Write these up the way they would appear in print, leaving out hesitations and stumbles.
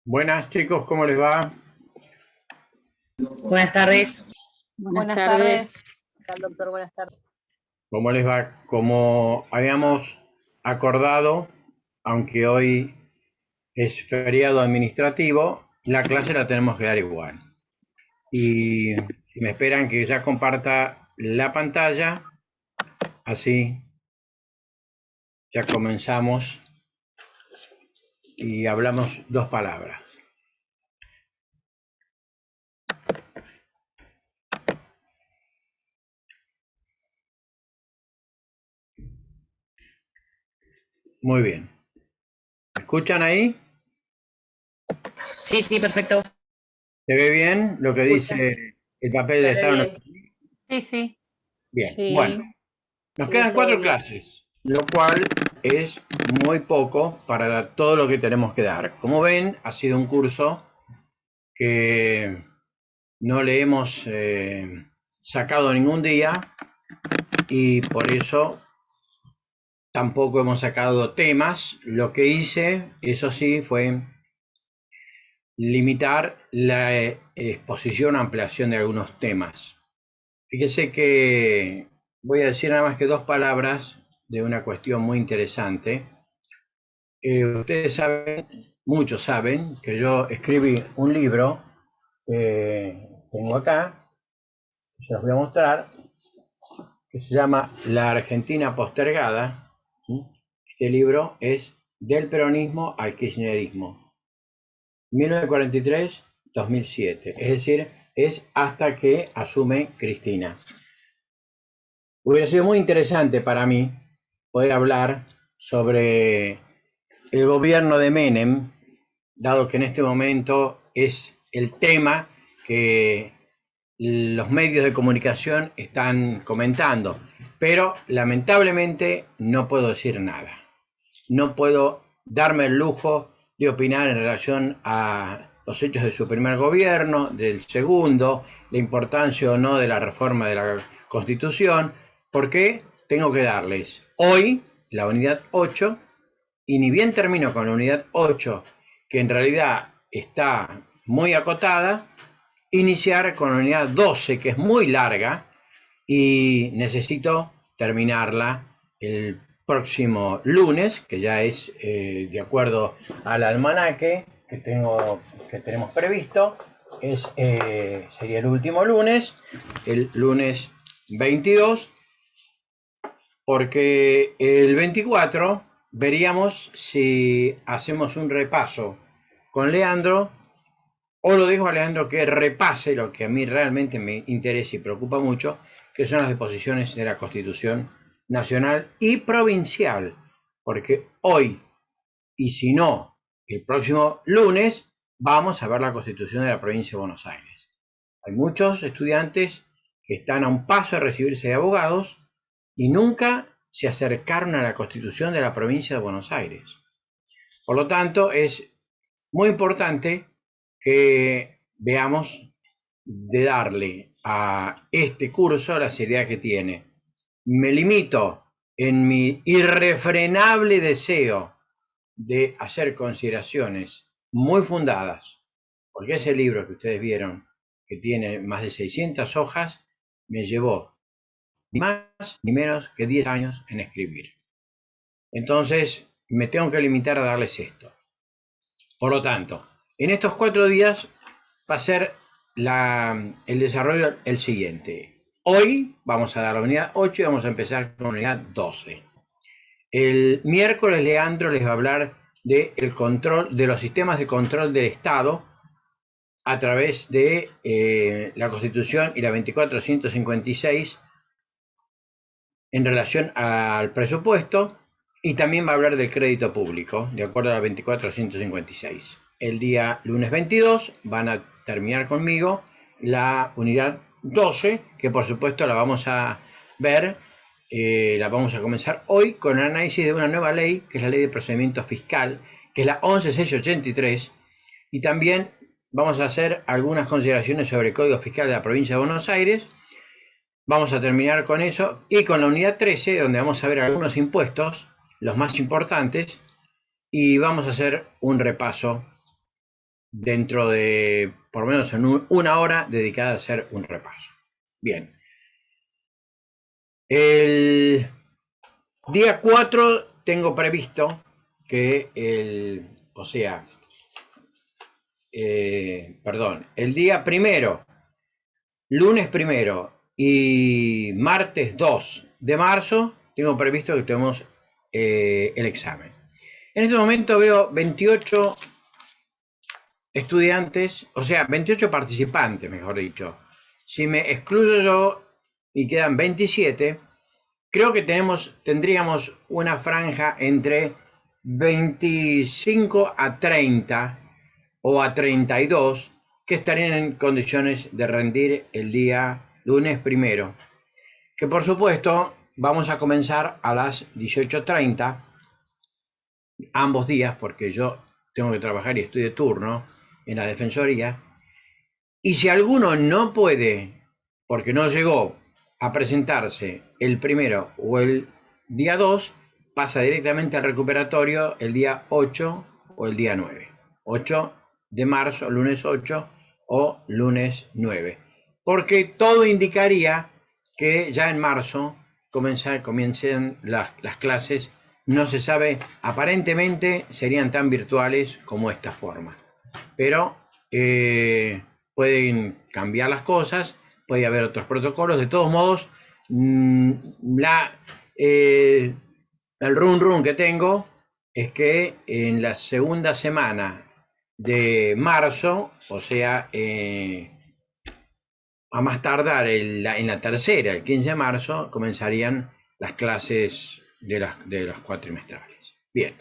Buenas chicos, ¿cómo les va? Buenas tardes. Buenas Buenas tardes. tardes. ¿Qué tal, doctor? Buenas tardes. ¿Cómo les va? Como habíamos acordado, aunque hoy es feriado administrativo, la clase la tenemos que dar igual. Y si me esperan que ya comparta la pantalla, así ya comenzamos y hablamos dos palabras. Muy bien. ¿Me escuchan ahí? Sí, perfecto. ¿Se ve bien lo que ¿Escucha? dice el papel Se de ve Estado? bien. Sí, sí. Bien, bueno. Sí, Nos sí, quedan se ve cuatro bien. clases, lo cual es muy poco para dar todo lo que tenemos que dar. Como ven, ha sido un curso que no le hemos sacado ningún día y por eso tampoco hemos sacado temas. Lo que hice, eso sí, fue limitar la exposición, ampliación de algunos temas. Fíjese que voy a decir nada más que dos palabras de una cuestión muy interesante. Ustedes saben, muchos saben, que yo escribí un libro, tengo acá, se los voy a mostrar, que se llama La Argentina Postergada. ¿Sí? Este libro es Del peronismo al kirchnerismo, 1943-2007, es decir, es hasta que asume Cristina. Hubiera sido muy interesante para mí poder hablar sobre el gobierno de Menem, dado que en este momento es el tema que los medios de comunicación están comentando, pero lamentablemente no puedo decir nada. No puedo darme el lujo de opinar en relación a los hechos de su primer gobierno, del segundo, la importancia o no de la reforma de la Constitución, porque tengo que darles hoy la unidad 8 y ni bien termino con la unidad 8, que en realidad está muy acotada, iniciar con la unidad 12, que es muy larga, y necesito terminarla el próximo lunes, que ya es de acuerdo al almanaque que tenemos previsto, sería el último lunes, el lunes 22, porque el 24 veríamos si hacemos un repaso con Leandro o lo dejo a Leandro que repase lo que a mí realmente me interesa y preocupa mucho, que son las disposiciones de la Constitución Nacional y Provincial, porque hoy, y si no, el próximo lunes, vamos a ver la Constitución de la Provincia de Buenos Aires. Hay muchos estudiantes que están a un paso de recibirse de abogados y nunca se acercaron a la Constitución de la Provincia de Buenos Aires. Por lo tanto, es muy importante que veamos de darle a este curso la seriedad que tiene. Me limito en mi irrefrenable deseo de hacer consideraciones muy fundadas, porque ese libro que ustedes vieron, que tiene más de 600 hojas, me llevó ni más ni menos que 10 años en escribir. Entonces, me tengo que limitar a darles esto. Por lo tanto, en estos 4 días va a ser el desarrollo el siguiente. Hoy vamos a dar la unidad 8 y vamos a empezar con la unidad 12. El miércoles Leandro les va a hablar del control, de los sistemas de control del Estado a través de la Constitución y la 2456 en relación al presupuesto, y también va a hablar del crédito público, de acuerdo a la 2456. El día lunes 22 van a terminar conmigo la unidad 12, que por supuesto la vamos a ver, la vamos a comenzar hoy con el análisis de una nueva ley, que es la Ley de Procedimiento Fiscal, que es la 11683, y también vamos a hacer algunas consideraciones sobre el Código Fiscal de la Provincia de Buenos Aires. Vamos a terminar con eso y con la unidad 13, donde vamos a ver algunos impuestos, los más importantes, y vamos a hacer un repaso dentro de por lo menos en una hora dedicada a hacer un repaso. Bien. El día 4 tengo previsto que el día primero, lunes primero y martes 2 de marzo, tengo previsto que tenemos el examen. En este momento veo 28 estudiantes, o sea, 28 participantes, mejor dicho. Si me excluyo yo y quedan 27, creo que tendríamos una franja entre 25 a 30 o a 32 que estarían en condiciones de rendir el día lunes primero, que por supuesto vamos a comenzar a las 18:30 ambos días, porque yo tengo que trabajar y estoy de turno en la defensoría, y si alguno no puede, porque no llegó a presentarse el primero o el día 2, pasa directamente al recuperatorio el día 8 o el día 9. 8 de marzo, lunes 8 o lunes 9. Porque todo indicaría que ya en marzo comiencen las clases. No se sabe, aparentemente serían tan virtuales como esta forma. Pero pueden cambiar las cosas, puede haber otros protocolos. De todos modos, el run que tengo es que en la segunda semana de marzo, o sea, a más tardar en la tercera, el 15 de marzo, comenzarían las clases de los cuatrimestrales. Bien,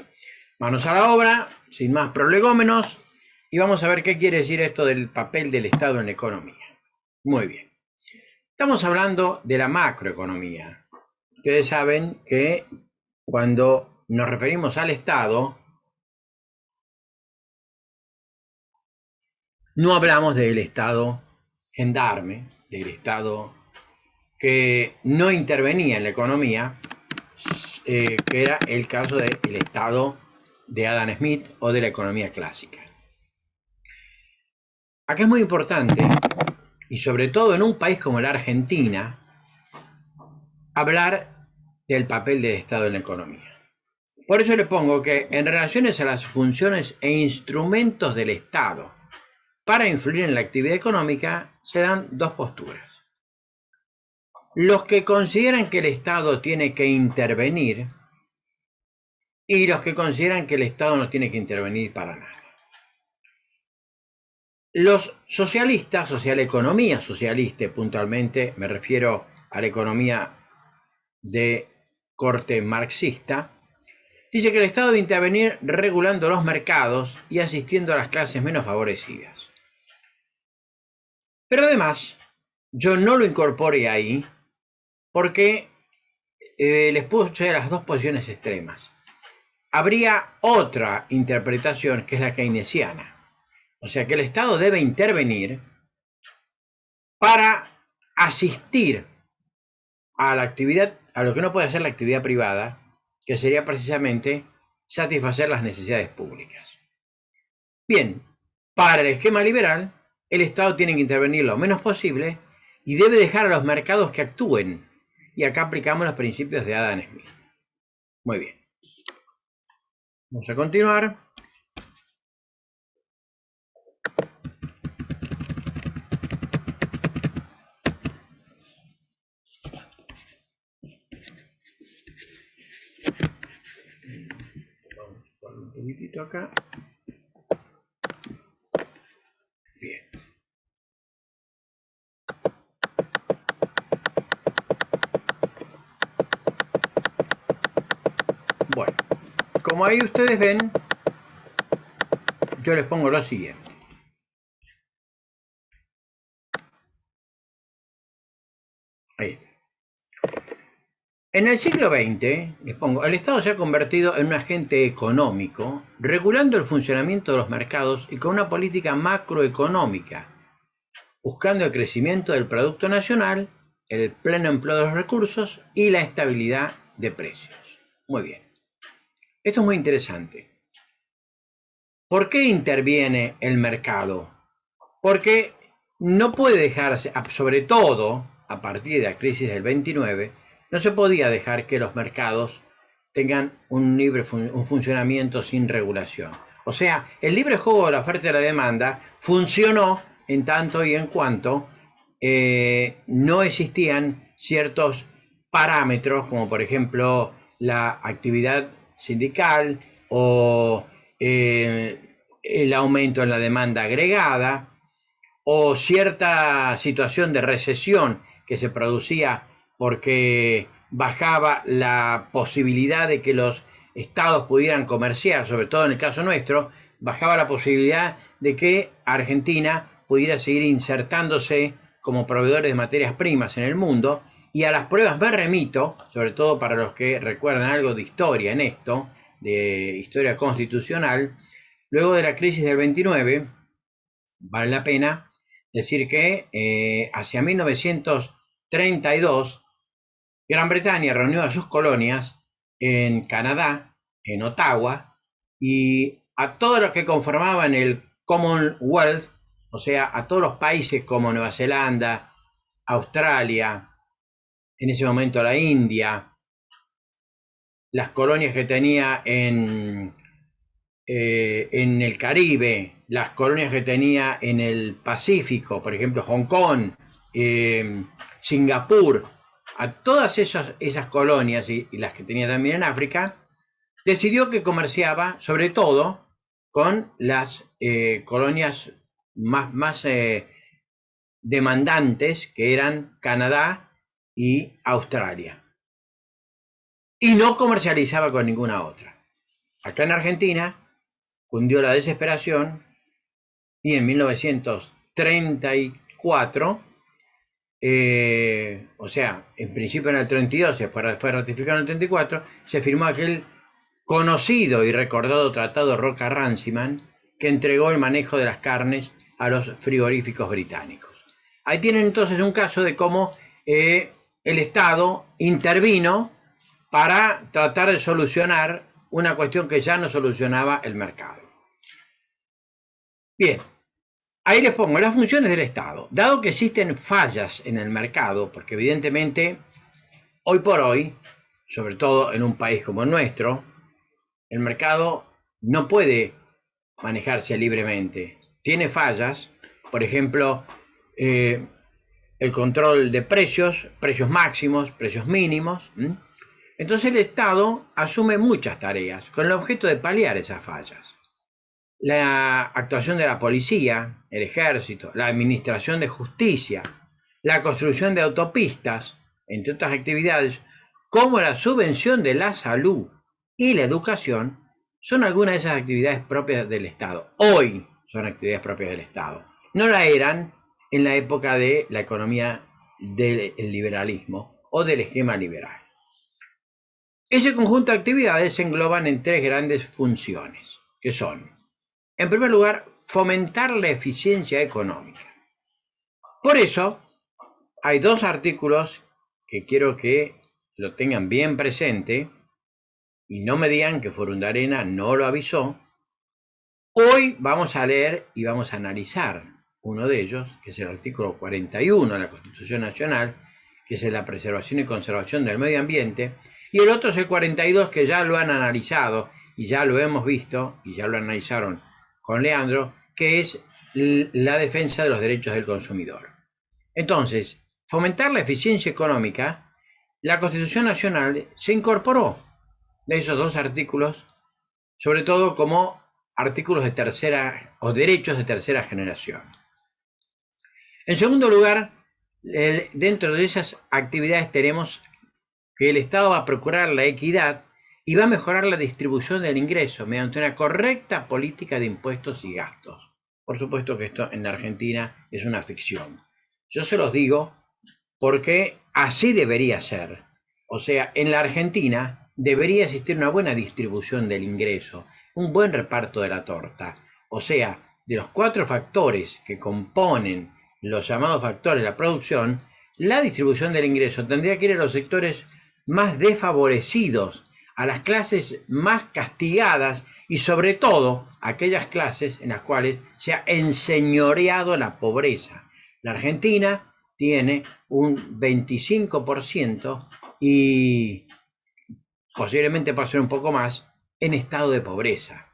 manos a la obra, sin más prolegómenos, y vamos a ver qué quiere decir esto del papel del Estado en la economía. Muy bien. Estamos hablando de la macroeconomía. Ustedes saben que cuando nos referimos al Estado, no hablamos del Estado gendarme, del Estado que no intervenía en la economía, que era el caso del Estado de Adam Smith o de la economía clásica. Acá es muy importante, y sobre todo en un país como la Argentina, hablar del papel del Estado en la economía. Por eso le pongo que en relaciones a las funciones e instrumentos del Estado para influir en la actividad económica, se dan dos posturas. Los que consideran que el Estado tiene que intervenir y los que consideran que el Estado no tiene que intervenir para nada. Los socialistas, o sea, la economía socialista, puntualmente me refiero a la economía de corte marxista, dice que el Estado debe intervenir regulando los mercados y asistiendo a las clases menos favorecidas. Pero además, yo no lo incorporé ahí porque les puse las dos posiciones extremas. Habría otra interpretación que es la keynesiana. O sea que el Estado debe intervenir para asistir a la actividad, a lo que no puede hacer la actividad privada, que sería precisamente satisfacer las necesidades públicas. Bien, para el esquema liberal, el Estado tiene que intervenir lo menos posible y debe dejar a los mercados que actúen. Y acá aplicamos los principios de Adam Smith. Muy bien. Vamos a continuar. Vamos a un poquitito acá. Bien. Bueno, como ahí ustedes ven, yo les pongo lo siguiente. Ahí está. En el siglo XX, les pongo, el Estado se ha convertido en un agente económico, regulando el funcionamiento de los mercados y con una política macroeconómica, buscando el crecimiento del Producto Nacional, el pleno empleo de los recursos y la estabilidad de precios. Muy bien. Esto es muy interesante, ¿Por qué interviene el mercado? Porque no puede dejarse, sobre todo a partir de la crisis del 29, no se podía dejar que los mercados tengan un funcionamiento sin regulación. O sea, el libre juego de la oferta y la demanda funcionó en tanto y en cuanto no existían ciertos parámetros, como por ejemplo la actividad sindical o el aumento en la demanda agregada, o cierta situación de recesión que se producía porque bajaba la posibilidad de que los estados pudieran comerciar, sobre todo en el caso nuestro, bajaba la posibilidad de que Argentina pudiera seguir insertándose como proveedores de materias primas en el mundo. Y a las pruebas me remito, sobre todo para los que recuerdan algo de historia en esto, de historia constitucional. Luego de la crisis del 29, vale la pena decir que hacia 1932, Gran Bretaña reunió a sus colonias en Canadá, en Ottawa, y a todos los que conformaban el Commonwealth, o sea, a todos los países como Nueva Zelanda, Australia, en ese momento la India, las colonias que tenía en el Caribe, las colonias que tenía en el Pacífico, por ejemplo Hong Kong, Singapur, a todas esas colonias y las que tenía también en África, decidió que comerciaba sobre todo con las colonias más demandantes, que eran Canadá y Australia, y no comercializaba con ninguna otra. Acá en Argentina cundió la desesperación y en 1934, o sea, en principio en el 32, después fue ratificado en el 34, se firmó aquel conocido y recordado tratado Roca-Runciman, que entregó el manejo de las carnes a los frigoríficos británicos. Ahí tienen entonces un caso de cómo el Estado intervino para tratar de solucionar una cuestión que ya no solucionaba el mercado. Bien, ahí les pongo las funciones del Estado. Dado que existen fallas en el mercado, porque evidentemente hoy por hoy, sobre todo en un país como el nuestro, el mercado no puede manejarse libremente. Tiene fallas, por ejemplo, el control de precios, precios máximos, precios mínimos. Entonces el Estado asume muchas tareas con el objeto de paliar esas fallas. La actuación de la policía, el ejército, la administración de justicia, la construcción de autopistas, entre otras actividades, como la subvención de la salud y la educación, son algunas de esas actividades propias del Estado. Hoy son actividades propias del Estado. No la eran en la época de la economía del liberalismo o del esquema liberal. Ese conjunto de actividades se engloban en tres grandes funciones, que son: en primer lugar, fomentar la eficiencia económica. Por eso, hay dos artículos que quiero que lo tengan bien presente y no me digan que Forundarena no lo avisó. Hoy vamos a leer y vamos a analizar uno de ellos, que es el artículo 41 de la Constitución Nacional, que es la preservación y conservación del medio ambiente, y el otro es el 42, que ya lo han analizado y ya lo hemos visto y ya lo analizaron con Leandro, que es la defensa de los derechos del consumidor. Entonces, fomentar la eficiencia económica, la Constitución Nacional se incorporó de esos dos artículos, sobre todo como artículos de tercera o derechos de tercera generación. En segundo lugar, dentro de esas actividades tenemos que el Estado va a procurar la equidad y va a mejorar la distribución del ingreso mediante una correcta política de impuestos y gastos. Por supuesto que esto en la Argentina es una ficción. Yo se los digo porque así debería ser. O sea, en la Argentina debería existir una buena distribución del ingreso, un buen reparto de la torta. O sea, de los 4 factores que componen los llamados factores de la producción, la distribución del ingreso tendría que ir a los sectores más desfavorecidos, a las clases más castigadas y sobre todo aquellas clases en las cuales se ha enseñoreado la pobreza. La Argentina tiene un 25% y posiblemente puede ser un poco más en estado de pobreza.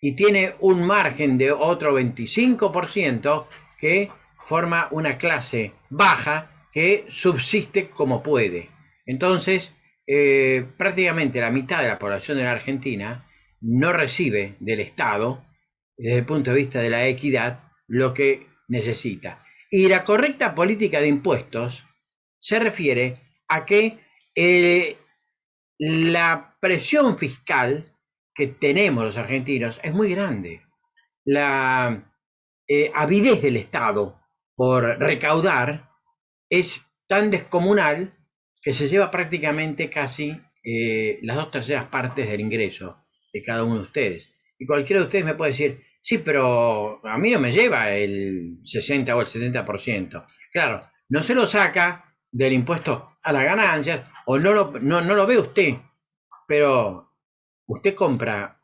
Y tiene un margen de otro 25% que forma una clase baja que subsiste como puede. Entonces, prácticamente la mitad de la población de la Argentina no recibe del Estado, desde el punto de vista de la equidad, lo que necesita. Y la correcta política de impuestos se refiere a que la presión fiscal que tenemos los argentinos es muy grande. La avidez del Estado por recaudar es tan descomunal que se lleva prácticamente casi las 2/3 partes del ingreso de cada uno de ustedes. Y cualquiera de ustedes me puede decir, sí, pero a mí no me lleva el 60 o el 70%. Claro, no se lo saca del impuesto a las ganancias o no lo ve usted, pero usted compra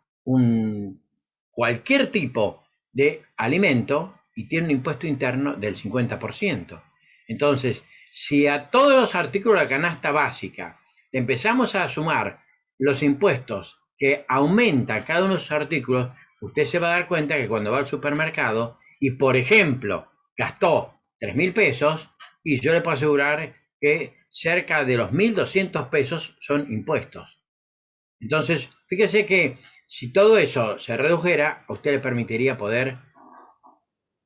cualquier tipo de alimento y tiene un impuesto interno del 50%. Entonces, si a todos los artículos de la canasta básica le empezamos a sumar los impuestos que aumenta cada uno de esos artículos, usted se va a dar cuenta que cuando va al supermercado y, por ejemplo, gastó 3.000 pesos, y yo le puedo asegurar que cerca de los 1.200 pesos son impuestos. Entonces, fíjese que si todo eso se redujera, a usted le permitiría poder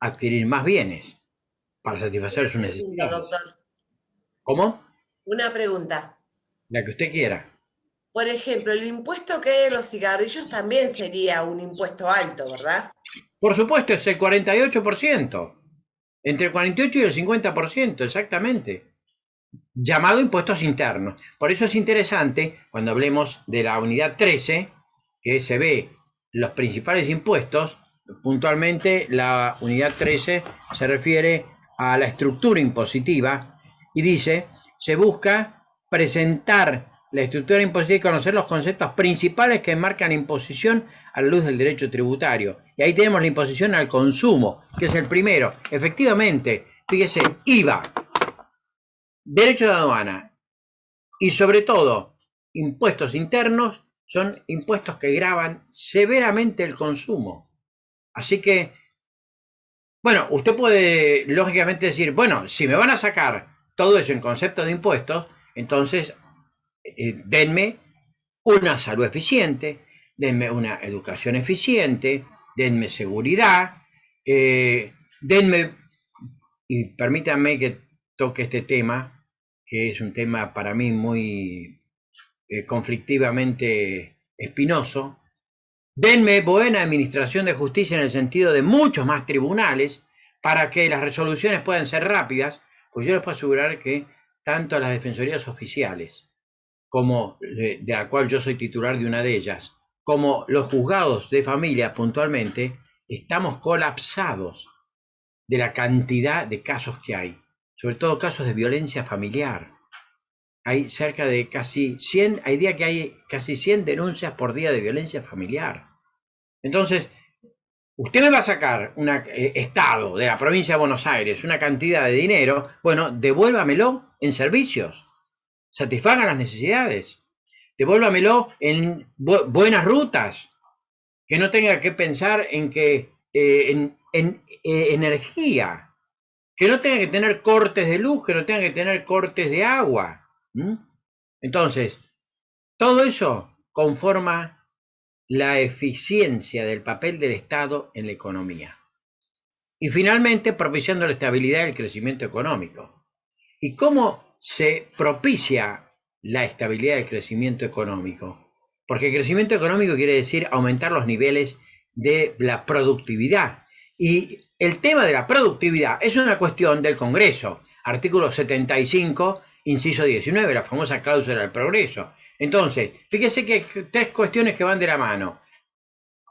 adquirir más bienes para satisfacer sus necesidades. Doctor, ¿Cómo? una pregunta. La que usted quiera. Por ejemplo, el impuesto que hay de los cigarrillos también sería un impuesto alto, ¿verdad? Por supuesto, es el 48%. Entre el 48 y el 50%, exactamente. Llamado impuestos internos. Por eso es interesante, cuando hablemos de la unidad 13, que se ve los principales impuestos, puntualmente la unidad 13 se refiere a la estructura impositiva y dice, se busca presentar la estructura impositiva y conocer los conceptos principales que enmarcan la imposición a la luz del derecho tributario. Y ahí tenemos la imposición al consumo, que es el primero. Efectivamente, fíjese, IVA, derecho de aduana y sobre todo impuestos internos son impuestos que gravan severamente el consumo. Así que, bueno, usted puede lógicamente decir, bueno, si me van a sacar todo eso en concepto de impuestos, entonces denme una salud eficiente, denme una educación eficiente, denme seguridad, denme, y permítanme que toque este tema, que es un tema para mí muy conflictivamente espinoso. Denme buena administración de justicia en el sentido de muchos más tribunales para que las resoluciones puedan ser rápidas, pues yo les puedo asegurar que tanto las defensorías oficiales, como de la cual yo soy titular de una de ellas, como los juzgados de familia puntualmente, estamos colapsados de la cantidad de casos que hay, sobre todo casos de violencia familiar. Hay cerca de casi 100, hay días que hay casi 100 denuncias por día de violencia familiar. Entonces, usted me va a sacar un Estado de la provincia de Buenos Aires una cantidad de dinero, bueno, devuélvamelo en servicios, satisfagan las necesidades, devuélvamelo en buenas rutas, que no tenga que pensar en que en energía, que no tenga que tener cortes de luz, que no tenga que tener cortes de agua. Entonces, todo eso conforma la eficiencia del papel del Estado en la economía. Y finalmente, propiciando la estabilidad y el crecimiento económico. ¿Y cómo se propicia la estabilidad y el crecimiento económico? Porque el crecimiento económico quiere decir aumentar los niveles de la productividad. Y el tema de la productividad es una cuestión del Congreso. Artículo 75, inciso 19, la famosa cláusula del progreso. Entonces, fíjese que hay 3 cuestiones que van de la mano.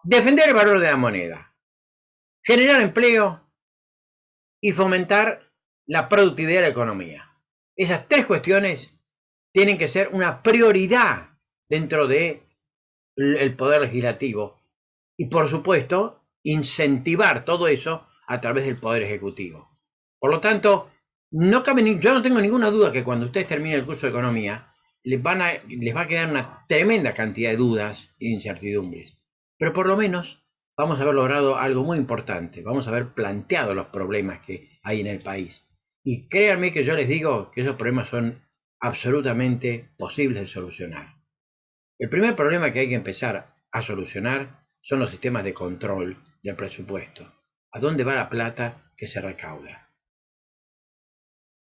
Defender el valor de la moneda, generar empleo y fomentar la productividad de la economía. Esas 3 cuestiones tienen que ser una prioridad dentro de el poder legislativo y, por supuesto, incentivar todo eso a través del poder ejecutivo. Por lo tanto, yo no tengo ninguna duda que cuando ustedes terminen el curso de economía, les va a quedar una tremenda cantidad de dudas e incertidumbres. Pero por lo menos vamos a haber logrado algo muy importante. Vamos a haber planteado los problemas que hay en el país. Y créanme que yo les digo que esos problemas son absolutamente posibles de solucionar. El primer problema que hay que empezar a solucionar son los sistemas de control del presupuesto. ¿A dónde va la plata que se recauda?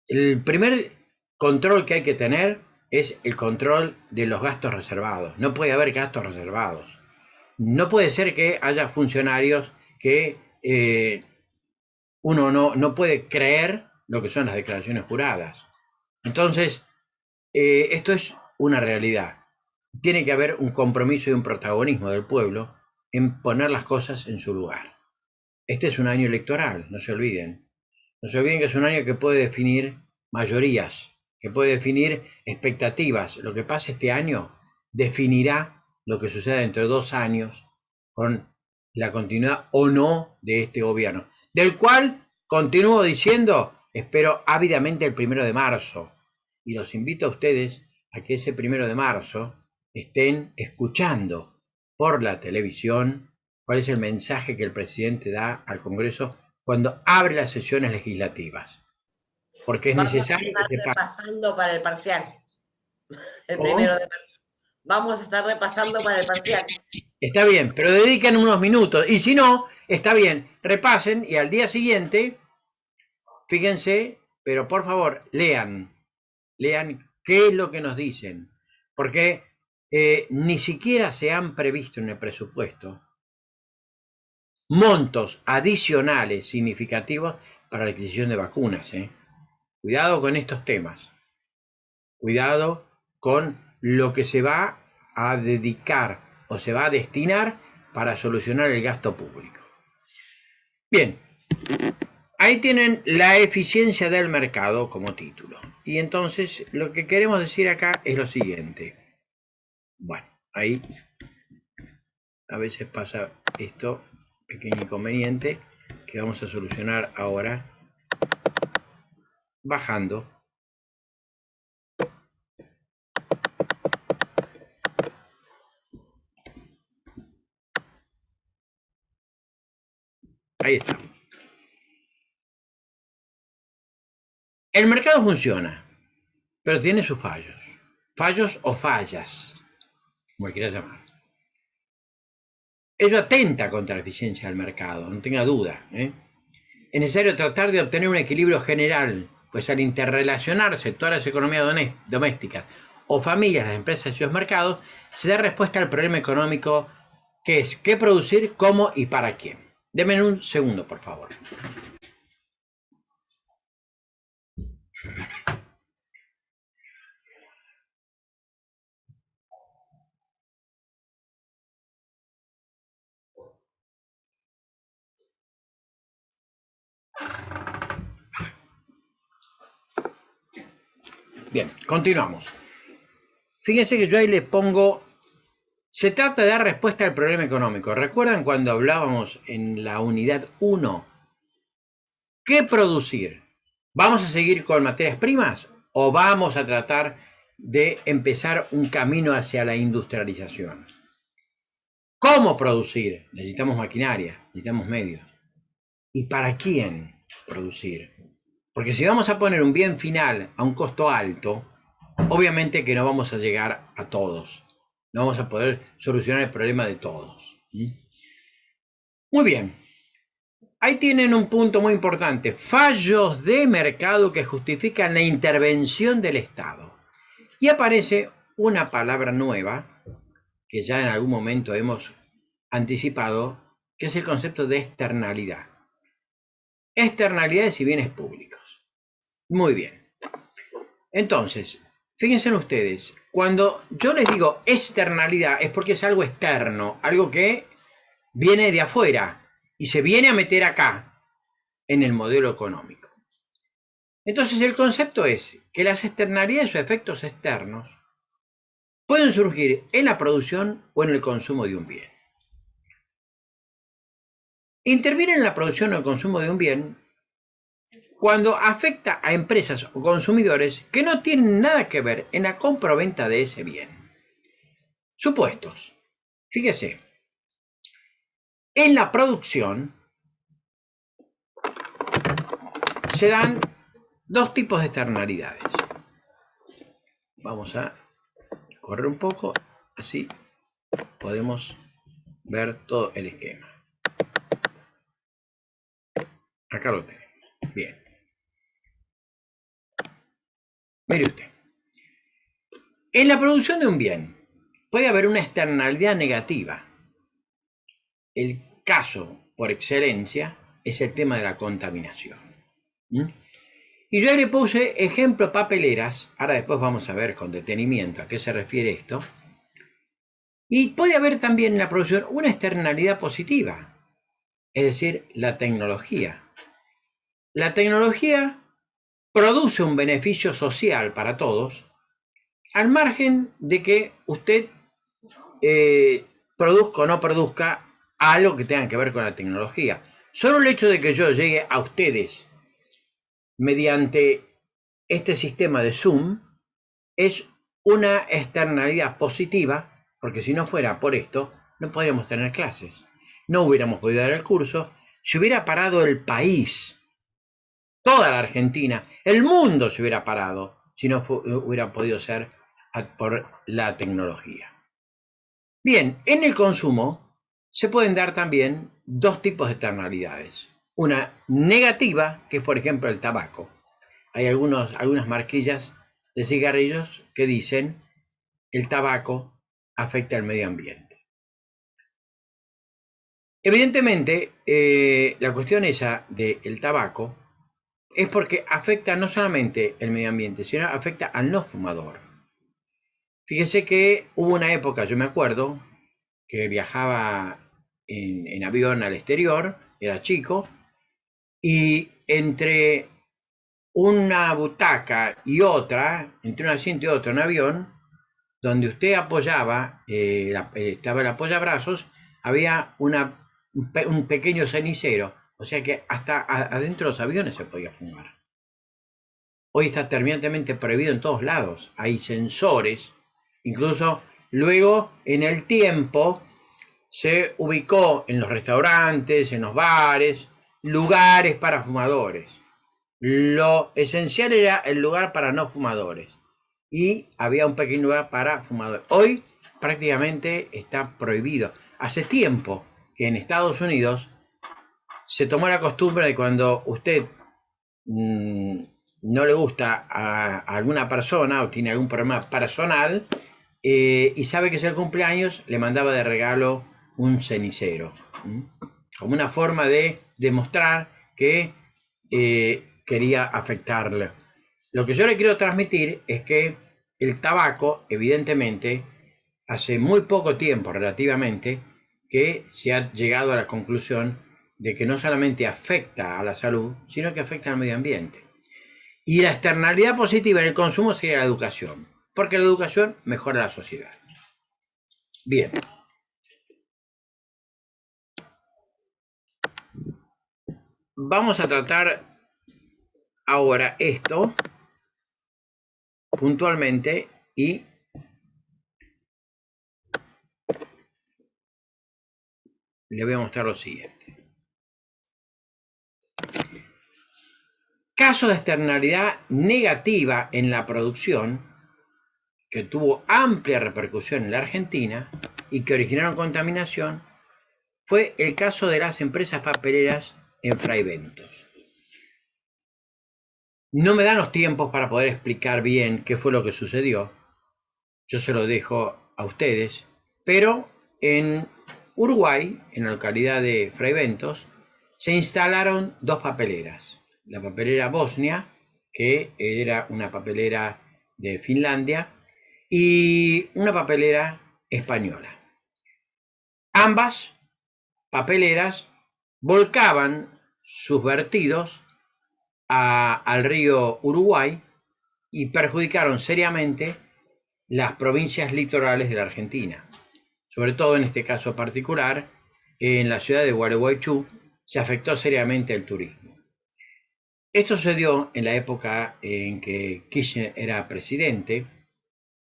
El primer control que hay que tener es el control de los gastos reservados. No puede haber gastos reservados. No puede ser que haya funcionarios que uno no puede creer lo que son las declaraciones juradas. Entonces, esto es una realidad. Tiene que haber un compromiso y un protagonismo del pueblo en poner las cosas en su lugar. Este es un año electoral, no se olviden. No se olviden que es un año que puede definir mayorías, que puede definir expectativas. Lo que pase este año definirá lo que suceda dentro de 2 años con la continuidad o no de este gobierno, del cual continúo diciendo, espero ávidamente el 1 de marzo. Y los invito a ustedes a que ese 1 de marzo estén escuchando por la televisión cuál es el mensaje que el presidente da al Congreso cuando abre las sesiones legislativas. Porque es necesario que se repasando para el parcial. El ¿Cómo? 1 de marzo. Vamos a estar repasando para el parcial. Está bien, pero dediquen unos minutos. Y si no, está bien, repasen y al día siguiente, fíjense, pero por favor, lean qué es lo que nos dicen. Porque ni siquiera se han previsto en el presupuesto montos adicionales significativos para la adquisición de vacunas. Cuidado con estos temas. Cuidado con lo que se va a dedicar o se va a destinar para solucionar el gasto público. Bien, ahí tienen la eficiencia del mercado como título. Y entonces lo que queremos decir acá es lo siguiente. Bueno, ahí a veces pasa esto, pequeño inconveniente, que vamos a solucionar ahora bajando. Ahí está. El mercado funciona, pero tiene sus fallos. Fallos o fallas, como quieras llamar. Ello atenta contra la eficiencia del mercado, no tenga duda. Es necesario tratar de obtener un equilibrio general, pues al interrelacionarse todas las economías domésticas o familias, las empresas y los mercados, se da respuesta al problema económico que es qué producir, cómo y para quién. Denme un segundo, por favor. Bien, continuamos. Fíjense que yo ahí le pongo, se trata de dar respuesta al problema económico. ¿Recuerdan cuando hablábamos en la unidad 1? ¿Qué producir? ¿Vamos a seguir con materias primas o vamos a tratar de empezar un camino hacia la industrialización? ¿Cómo producir? Necesitamos maquinaria, necesitamos medios. ¿Y para quién producir? Porque si vamos a poner un bien final a un costo alto, obviamente que no vamos a llegar a todos. No vamos a poder solucionar el problema de todos. Muy bien. Ahí tienen un punto muy importante. Fallos de mercado que justifican la intervención del Estado. Y aparece una palabra nueva que ya en algún momento hemos anticipado, que es el concepto de externalidad. Externalidades y bienes públicos. Muy bien. Entonces, fíjense ustedes, cuando yo les digo externalidad es porque es algo externo, algo que viene de afuera y se viene a meter acá en el modelo económico. Entonces el concepto es que las externalidades o efectos externos pueden surgir en la producción o en el consumo de un bien. Interviene en la producción o el consumo de un bien cuando afecta a empresas o consumidores que no tienen nada que ver en la compra o venta de ese bien. Supuestos. Fíjese, en la producción se dan dos tipos de externalidades. Vamos a correr un poco, así podemos ver todo el esquema. Acá lo tenemos. Bien. Mire usted. En la producción de un bien puede haber una externalidad negativa. El caso por excelencia es el tema de la contaminación. Y yo le puse ejemplo papeleras. Ahora después vamos a ver con detenimiento a qué se refiere esto. Y puede haber también en la producción una externalidad positiva, es decir, la tecnología. La tecnología produce un beneficio social para todos, al margen de que usted produzca o no produzca algo que tenga que ver con la tecnología. Solo el hecho de que yo llegue a ustedes mediante este sistema de Zoom es una externalidad positiva, porque si no fuera por esto, no podríamos tener clases. No hubiéramos podido dar el curso, se hubiera parado el país, toda la Argentina, el mundo se hubiera parado si no hubiera podido ser por la tecnología. Bien, en el consumo se pueden dar también dos tipos de externalidades. Una negativa, que es por ejemplo el tabaco. Hay algunas marquillas de cigarrillos que dicen el tabaco afecta al medio ambiente. Evidentemente, la cuestión esa del tabaco es porque afecta no solamente el medio ambiente, sino afecta al no fumador. Fíjese que hubo una época, yo me acuerdo, que viajaba en avión al exterior, era chico, y entre una butaca y otra, entre un asiento y otro en avión, donde usted apoyaba, estaba el apoyabrazos, había un pequeño cenicero, o sea que hasta adentro de los aviones se podía fumar. Hoy está terminantemente prohibido en todos lados, hay sensores, incluso luego en el tiempo se ubicó en los restaurantes, en los bares, lugares para fumadores. Lo esencial era el lugar para no fumadores y había un pequeño lugar para fumadores. Hoy prácticamente está prohibido. Hace tiempo que en Estados Unidos se tomó la costumbre de cuando usted no le gusta a alguna persona o tiene algún problema personal y sabe que es el cumpleaños, le mandaba de regalo un cenicero, como una forma de demostrar que quería afectarle. Lo que yo le quiero transmitir es que el tabaco, evidentemente, hace muy poco tiempo relativamente, que se ha llegado a la conclusión de que no solamente afecta a la salud, sino que afecta al medio ambiente. Y la externalidad positiva en el consumo sería la educación, porque la educación mejora la sociedad. Bien. Vamos a tratar ahora esto puntualmente y le voy a mostrar lo siguiente. Caso de externalidad negativa en la producción que tuvo amplia repercusión en la Argentina y que originaron contaminación fue el caso de las empresas papeleras en Fraiventos. No me dan los tiempos para poder explicar bien qué fue lo que sucedió. Yo se lo dejo a ustedes, pero en Uruguay, en la localidad de Fraiventos, se instalaron dos papeleras. La papelera Bosnia, que era una papelera de Finlandia, y una papelera española. Ambas papeleras volcaban sus vertidos al río Uruguay y perjudicaron seriamente las provincias litorales de la Argentina. Sobre todo en este caso particular, en la ciudad de Gualeguaychú se afectó seriamente el turismo. Esto sucedió en la época en que Kirchner era presidente,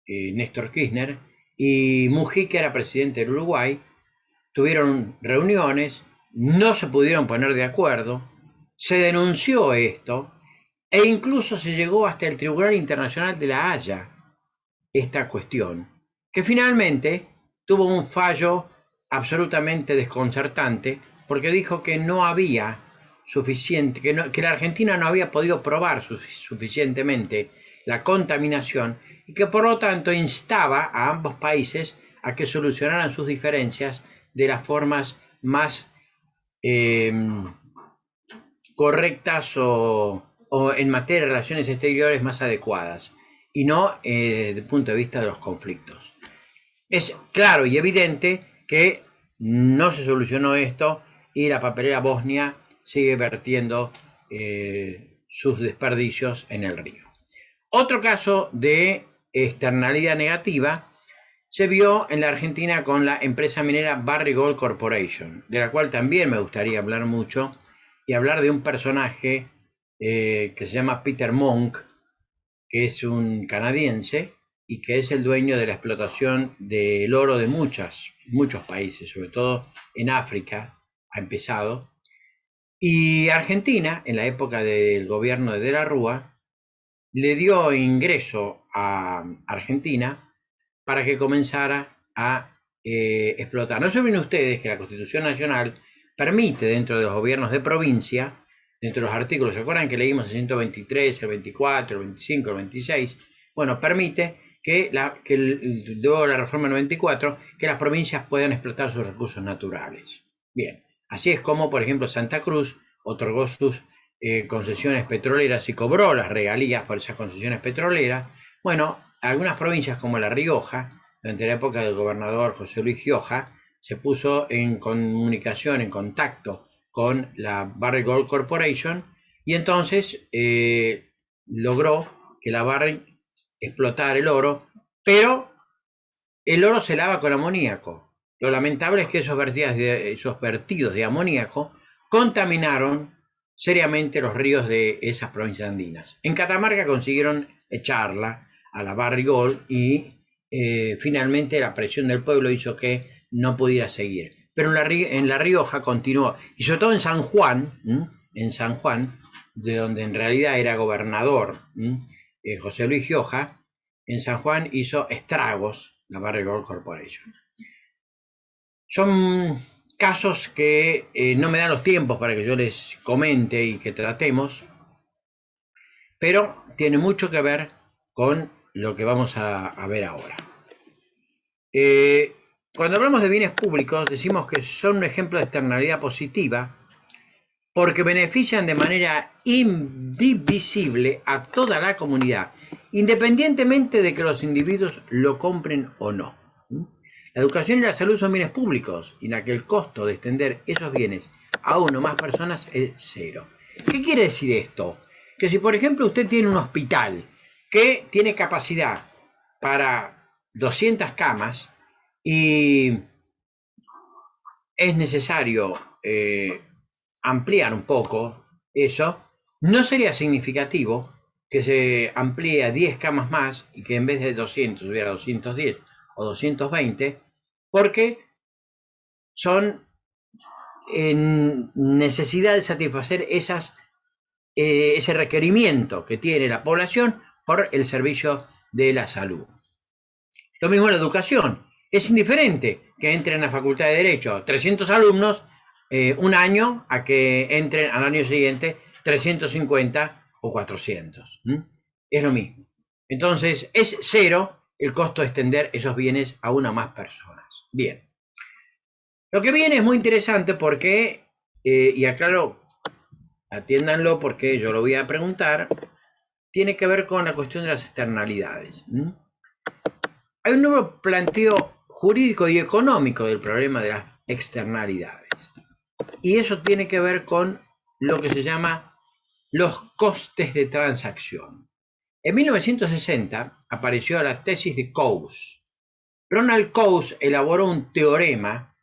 Néstor Kirchner, y Mujica era presidente del Uruguay. Tuvieron reuniones, no se pudieron poner de acuerdo, se denunció esto e incluso se llegó hasta el Tribunal Internacional de La Haya esta cuestión, que finalmente tuvo un fallo absolutamente desconcertante porque dijo que no había suficiente, que la Argentina no había podido probar suficientemente la contaminación y que por lo tanto instaba a ambos países a que solucionaran sus diferencias de las formas más correctas o en materia de relaciones exteriores más adecuadas y no desde el punto de vista de los conflictos. Es claro y evidente que no se solucionó esto y la papelera bosnia sigue vertiendo sus desperdicios en el río. Otro caso de externalidad negativa se vio en la Argentina con la empresa minera Barrick Gold Corporation, de la cual también me gustaría hablar mucho y hablar de un personaje que se llama Peter Monk, que es un canadiense y que es el dueño de la explotación del oro de muchos países, sobre todo en África ha empezado. Y Argentina, en la época del gobierno de la Rúa, le dio ingreso a Argentina para que comenzara a explotar. No se olviden ustedes que la Constitución Nacional permite dentro de los gobiernos de provincia, dentro de los artículos, ¿se acuerdan que leímos el 123, el 24, el 25, el 26? Bueno, permite que luego de la reforma 94, que las provincias puedan explotar sus recursos naturales. Bien, así es como, por ejemplo, Santa Cruz otorgó sus concesiones petroleras y cobró las regalías por esas concesiones petroleras. Bueno, algunas provincias como La Rioja, durante la época del gobernador José Luis Gioja, se puso en comunicación, en contacto con la Barrick Gold Corporation y entonces logró que la Barrick explotara el oro, pero el oro se lava con amoníaco. Lo lamentable es que esos vertidos de amoníaco contaminaron seriamente los ríos de esas provincias andinas. En Catamarca consiguieron echarla a la Barrick Gold y finalmente la presión del pueblo hizo que no pudiera seguir. Pero en la Rioja continuó, y sobre todo en San Juan, de donde en realidad era gobernador José Luis Gioja, en San Juan hizo estragos la Barrick Gold Corporation. Son casos que no me dan los tiempos para que yo les comente y que tratemos, pero tiene mucho que ver con lo que vamos a ver ahora. Cuando hablamos de bienes públicos decimos que son un ejemplo de externalidad positiva porque benefician de manera indivisible a toda la comunidad, independientemente de que los individuos lo compren o no. La educación y la salud son bienes públicos, y en la que el costo de extender esos bienes a uno o más personas es cero. ¿Qué quiere decir esto? Que si por ejemplo usted tiene un hospital que tiene capacidad para 200 camas y es necesario ampliar un poco eso, no sería significativo que se amplíe a 10 camas más y que en vez de 200 hubiera 210 o 220, porque son en necesidad de satisfacer ese requerimiento que tiene la población por el servicio de la salud. Lo mismo en la educación. Es indiferente que entren a la Facultad de Derecho 300 alumnos un año a que entren al año siguiente 350 o 400. Es lo mismo. Entonces, es cero el costo de extender esos bienes a una o más personas. Bien. Lo que viene es muy interesante porque, y aclaro, atiéndanlo porque yo lo voy a preguntar, tiene que ver con la cuestión de las externalidades. Hay un nuevo planteo jurídico y económico del problema de las externalidades. Y eso tiene que ver con lo que se llama los costes de transacción. En 1960 apareció la tesis de Coase. Ronald Coase elaboró un teorema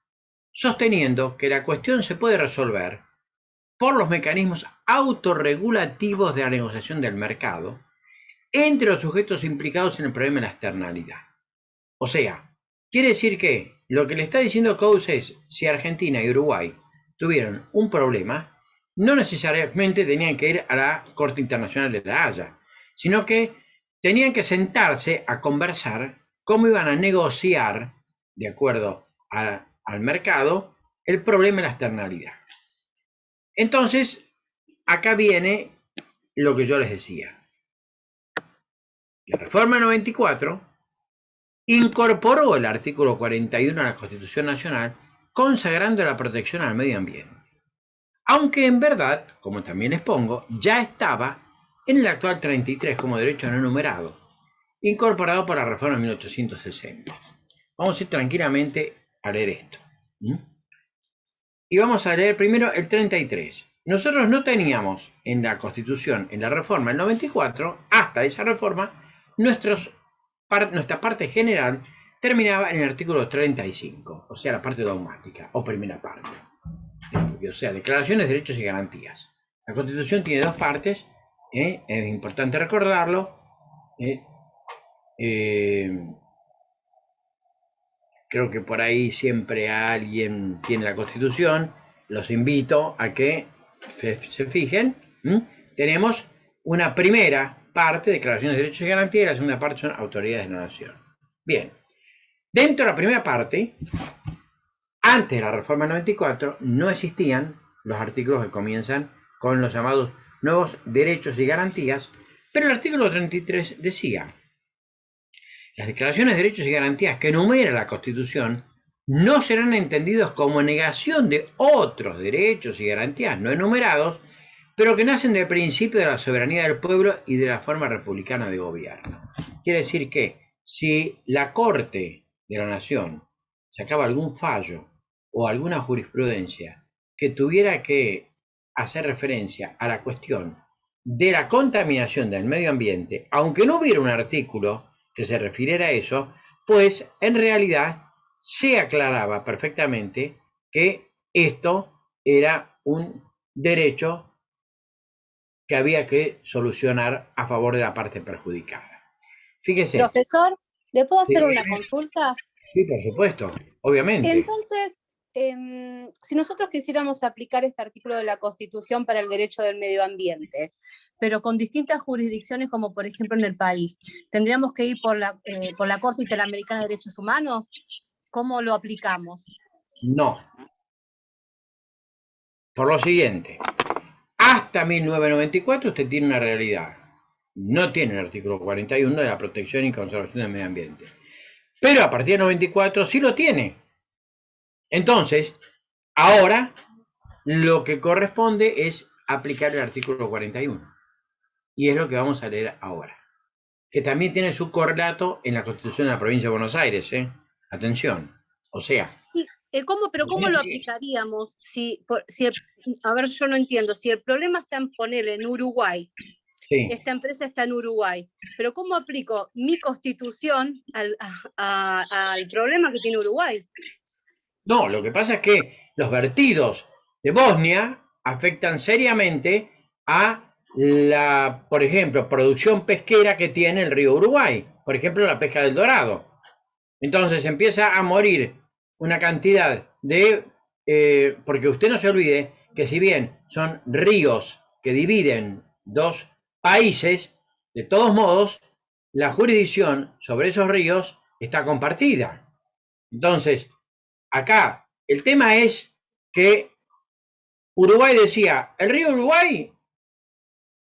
sosteniendo que la cuestión se puede resolver por los mecanismos autorregulativos de la negociación del mercado entre los sujetos implicados en el problema de la externalidad. O sea, quiere decir que lo que le está diciendo Coase es, si Argentina y Uruguay tuvieron un problema, no necesariamente tenían que ir a la Corte Internacional de La Haya, sino que tenían que sentarse a conversar cómo iban a negociar, de acuerdo al mercado, el problema de la externalidad. Entonces, acá viene lo que yo les decía. La reforma 94 incorporó el artículo 41 a la Constitución Nacional, consagrando la protección al medio ambiente. Aunque en verdad, como también expongo, ya estaba en el actual 33 como derecho no enumerado, incorporado por la reforma de 1860. Vamos a ir tranquilamente a leer esto. Y vamos a leer primero el 33. Nosotros no teníamos en la Constitución, en la reforma del 94, hasta esa reforma, nuestra parte general terminaba en el artículo 35, o sea, la parte dogmática, o primera parte. O sea, declaraciones, derechos y garantías. La Constitución tiene dos partes, es importante recordarlo. Creo que por ahí siempre alguien tiene la Constitución. Los invito a que se fijen. Tenemos una primera parte, declaraciones de derechos y garantías, y la segunda parte son autoridades de la nación. Bien, dentro de la primera parte, antes de la reforma 94, no existían los artículos que comienzan con los llamados nuevos derechos y garantías, pero el artículo 33 decía: las declaraciones de derechos y garantías que enumera la Constitución no serán entendidos como negación de otros derechos y garantías no enumerados, pero que nacen del principio de la soberanía del pueblo y de la forma republicana de gobierno. Quiere decir que si la Corte de la Nación sacaba algún fallo o alguna jurisprudencia que tuviera que hacer referencia a la cuestión de la contaminación del medio ambiente, aunque no hubiera un artículo que se refiriera a eso, pues en realidad se aclaraba perfectamente que esto era un derecho que había que solucionar a favor de la parte perjudicada. Fíjese. Profesor, ¿le puedo hacer Sí. una consulta? Sí, por supuesto, obviamente. Entonces, si nosotros quisiéramos aplicar este artículo de la Constitución para el derecho del medio ambiente, pero con distintas jurisdicciones, como por ejemplo en el país, ¿tendríamos que ir por la Corte Interamericana de Derechos Humanos? ¿Cómo lo aplicamos? No. Por lo siguiente, hasta 1994 usted tiene una realidad. No tiene el artículo 41 de la protección y conservación del medio ambiente. Pero a partir de 94 sí lo tiene. Entonces, ahora lo que corresponde es aplicar el artículo 41. Y es lo que vamos a leer ahora. Que también tiene su correlato en la Constitución de la Provincia de Buenos Aires. Atención. O sea... ¿Cómo lo aplicaríamos? A ver, yo no entiendo. Si el problema está en ponerle en Uruguay, sí. Esta empresa está en Uruguay, pero ¿cómo aplico mi Constitución al problema que tiene Uruguay? No, lo que pasa es que los vertidos de Bosnia afectan seriamente a la, por ejemplo, producción pesquera que tiene el río Uruguay. Por ejemplo, la pesca del dorado. Entonces empieza a morir una cantidad de... porque usted no se olvide que si bien son ríos que dividen dos países, de todos modos, la jurisdicción sobre esos ríos está compartida. Entonces, acá el tema es que Uruguay decía, el río Uruguay,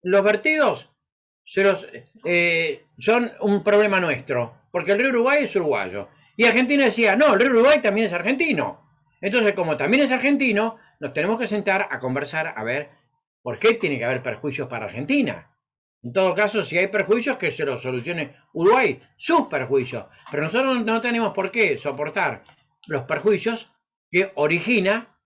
los vertidos son un problema nuestro, porque el río Uruguay es uruguayo. Y Argentina decía, no, el río Uruguay también es argentino. Entonces, como también es argentino, nos tenemos que sentar a conversar a ver por qué tiene que haber perjuicios para Argentina. En todo caso, si hay perjuicios, que se los solucione Uruguay, sus perjuicios. Pero nosotros no tenemos por qué soportar los perjuicios que origina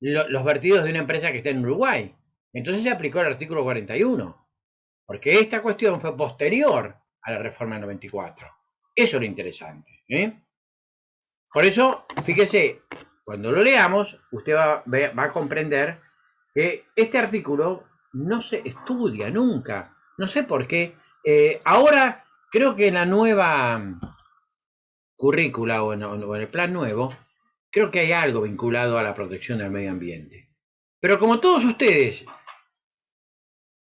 los vertidos de una empresa que está en Uruguay. Entonces se aplicó el artículo 41. porque esta cuestión fue posterior a la reforma del 94. Eso es lo interesante. Por eso, fíjese, cuando lo leamos, usted va a comprender que este artículo no se estudia nunca. No sé por qué. Ahora, creo que en la nueva currícula o en el plan nuevo, creo que hay algo vinculado a la protección del medio ambiente. Pero como todos ustedes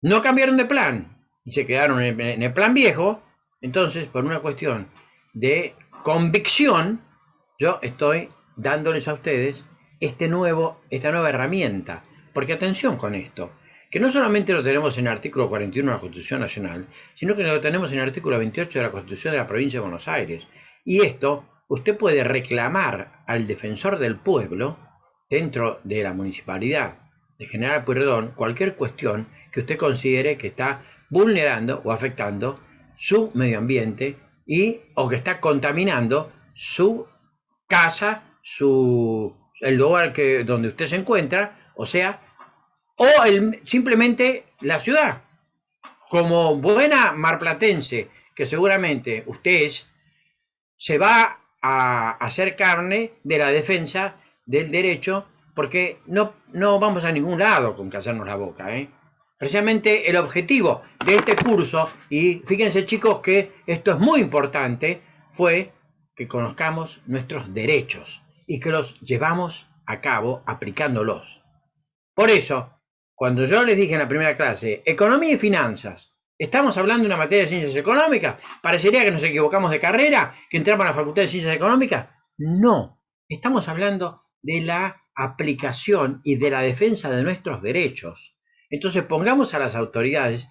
no cambiaron de plan y se quedaron en el plan viejo, entonces, por una cuestión de convicción, yo estoy dándoles a ustedes esta nueva herramienta. Porque atención con esto, que no solamente lo tenemos en el artículo 41 de la Constitución Nacional, sino que lo tenemos en el artículo 28 de la Constitución de la Provincia de Buenos Aires. Y esto, usted puede reclamar al defensor del pueblo, dentro de la municipalidad de General Pueyrredón, cualquier cuestión que usted considere que está vulnerando o afectando su medio ambiente o que está contaminando su casa, el lugar donde usted se encuentra, o simplemente la ciudad. Como buena marplatense, que seguramente usted se va a hacer carne de la defensa del derecho, porque no vamos a ningún lado con callarnos la boca. Precisamente el objetivo de este curso, y fíjense chicos que esto es muy importante, fue que conozcamos nuestros derechos y que los llevamos a cabo aplicándolos. Por eso, cuando yo les dije en la primera clase, economía y finanzas, ¿estamos hablando de una materia de ciencias económicas? ¿Parecería que nos equivocamos de carrera, que entramos a la Facultad de Ciencias Económicas? No, estamos hablando de la aplicación y de la defensa de nuestros derechos. Entonces pongamos a las autoridades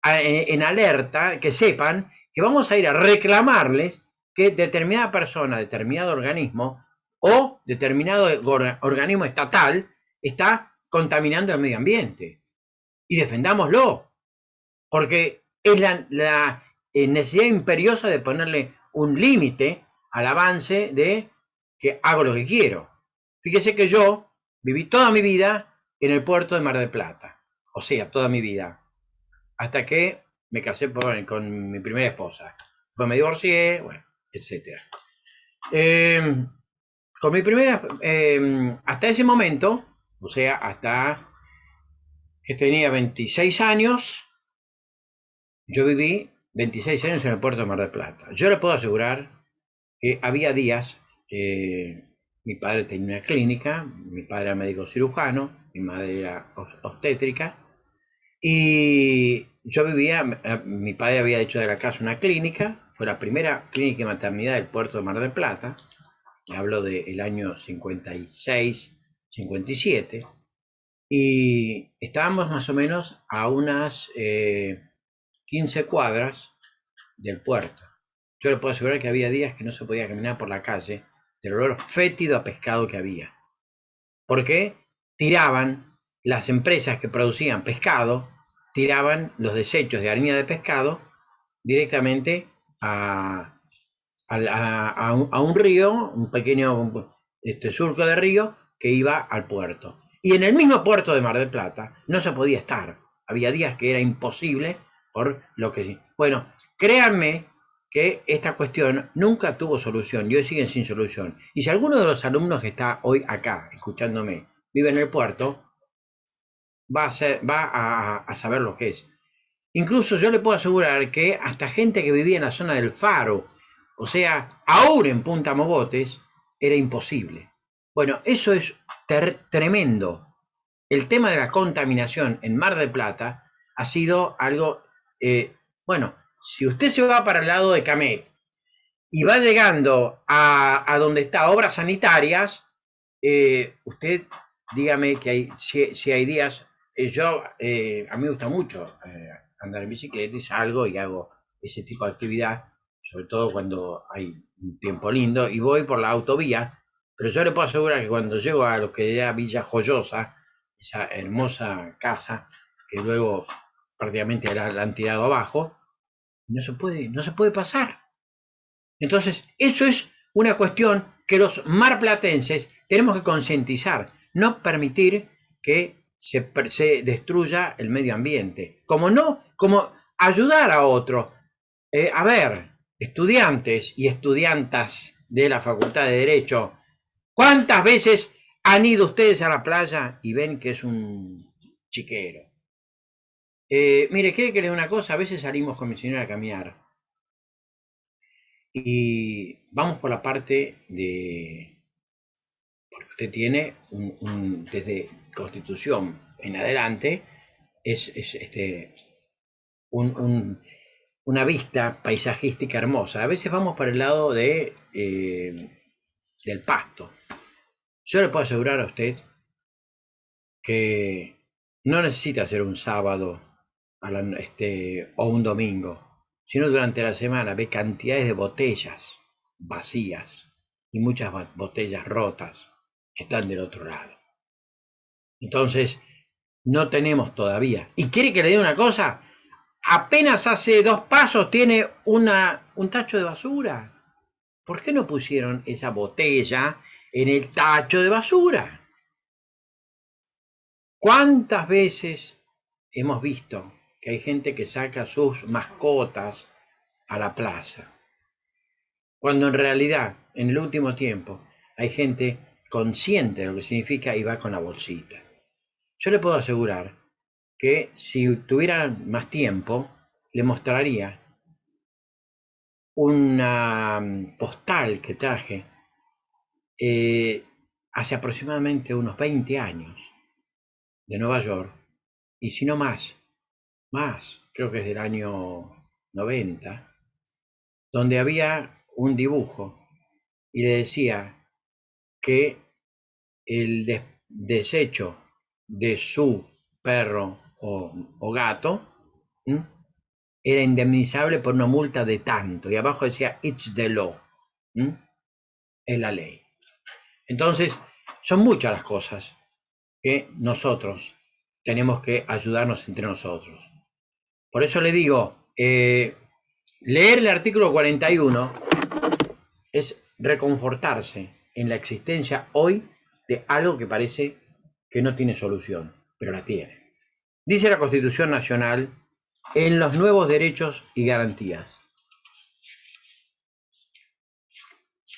en alerta, que sepan que vamos a ir a reclamarles que determinada persona, determinado organismo o determinado organismo estatal está contaminando el medio ambiente. Y defendámoslo, porque es la necesidad imperiosa de ponerle un límite al avance de que hago lo que quiero. Fíjese que yo viví toda mi vida en el puerto de Mar del Plata, o sea, toda mi vida, hasta que me casé con mi primera esposa. Después me divorcié, bueno, etc. Con mi primera, hasta ese momento, o sea, hasta que tenía 26 años, yo viví 26 años en el puerto de Mar del Plata. Yo le puedo asegurar que había días, mi padre tenía una clínica, mi padre era médico cirujano, mi madre era obstétrica, y yo vivía, mi padre había hecho de la casa una clínica, fue la primera clínica de maternidad del puerto de Mar del Plata, hablo del año 56, 57, y estábamos más o menos a unas 15 cuadras del puerto. Yo le puedo asegurar que había días que no se podía caminar por la calle del olor fétido a pescado que había. Porque tiraban las empresas que producían pescado, tiraban los desechos de harina de pescado directamente a un río, un pequeño surco de río que iba al puerto. Y en el mismo puerto de Mar del Plata no se podía estar. Había días que era imposible por lo que... Bueno, créanme que esta cuestión nunca tuvo solución y hoy siguen sin solución. Y si alguno de los alumnos que está hoy acá escuchándome vive en el puerto, va a saber lo que es. Incluso yo le puedo asegurar que hasta gente que vivía en la zona del Faro, o sea, aún en Punta Mogotes, era imposible. Bueno, eso es tremendo. El tema de la contaminación en Mar del Plata ha sido algo... bueno, si usted se va para el lado de Camet y va llegando a donde está Obras Sanitarias, usted dígame que si hay días... a mí me gusta mucho andar en bicicleta y salgo y hago ese tipo de actividad, sobre todo cuando hay un tiempo lindo, y voy por la autovía, pero yo le puedo asegurar que cuando llego a lo que era Villa Joyosa, esa hermosa casa que luego prácticamente la han tirado abajo, no se puede pasar. Entonces, eso es una cuestión que los marplatenses tenemos que concientizar, no permitir que se destruya el medio ambiente. Como ayudar a otro. A ver, estudiantes y estudiantas de la Facultad de Derecho, ¿cuántas veces han ido ustedes a la playa y ven que es un chiquero? Mire, ¿quiere que le diga una cosa? A veces salimos con mi señora a caminar y vamos por la parte de... Porque usted tiene desde Constitución en adelante, es una vista paisajística hermosa. A veces vamos para el lado del Pasto. Yo le puedo asegurar a usted que no necesita ser un sábado o un domingo, sino durante la semana ve cantidades de botellas vacías y muchas botellas rotas que están del otro lado. Entonces, no tenemos todavía. ¿Y quiere que le diga una cosa? Apenas hace 2 pasos tiene un tacho de basura. ¿Por qué no pusieron esa botella en el tacho de basura? ¿Cuántas veces hemos visto que hay gente que saca sus mascotas a la plaza? Cuando en realidad, en el último tiempo, hay gente consciente de lo que significa y va con la bolsita. Yo le puedo asegurar que si tuviera más tiempo, le mostraría una postal que traje hace aproximadamente unos 20 años de Nueva York, y si no más, creo que es del año 90, donde había un dibujo y le decía que el desecho de su perro o gato era indemnizable por una multa de tanto, y abajo decía it's the law, es la ley. Entonces son muchas las cosas que nosotros tenemos que ayudarnos entre nosotros. Por eso le digo, leer el artículo 41 es reconfortarse en la existencia hoy de algo que parece que no tiene solución, pero la tiene. Dice la Constitución Nacional en los nuevos derechos y garantías.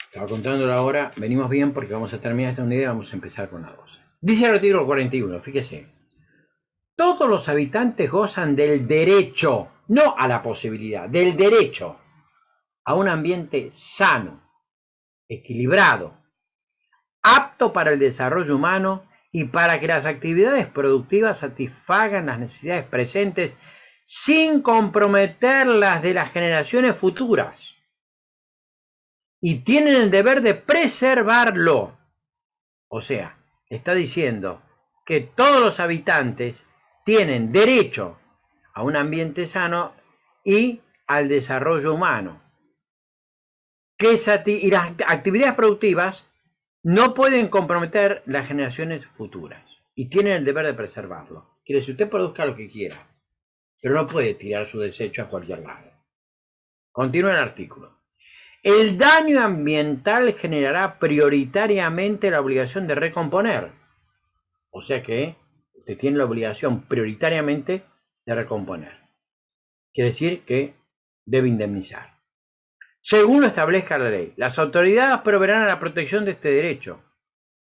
Estaba contándolo ahora, venimos bien porque vamos a terminar esta unidad y vamos a empezar con la 12. Dice el artículo 41, fíjese. Todos los habitantes gozan del derecho, no a la posibilidad, del derecho a un ambiente sano, equilibrado, apto para el desarrollo humano y para que las actividades productivas satisfagan las necesidades presentes sin comprometer las de las generaciones futuras. Y tienen el deber de preservarlo. O sea, está diciendo que todos los habitantes tienen derecho a un ambiente sano y al desarrollo humano. Y las actividades productivas no pueden comprometer las generaciones futuras y tienen el deber de preservarlo. Quiere decir, usted produzca lo que quiera, pero no puede tirar su desecho a cualquier lado. Continúa el artículo. El daño ambiental generará prioritariamente la obligación de recomponer. O sea que usted tiene la obligación prioritariamente de recomponer. Quiere decir que debe indemnizar. Según lo establezca la ley, las autoridades proveerán a la protección de este derecho.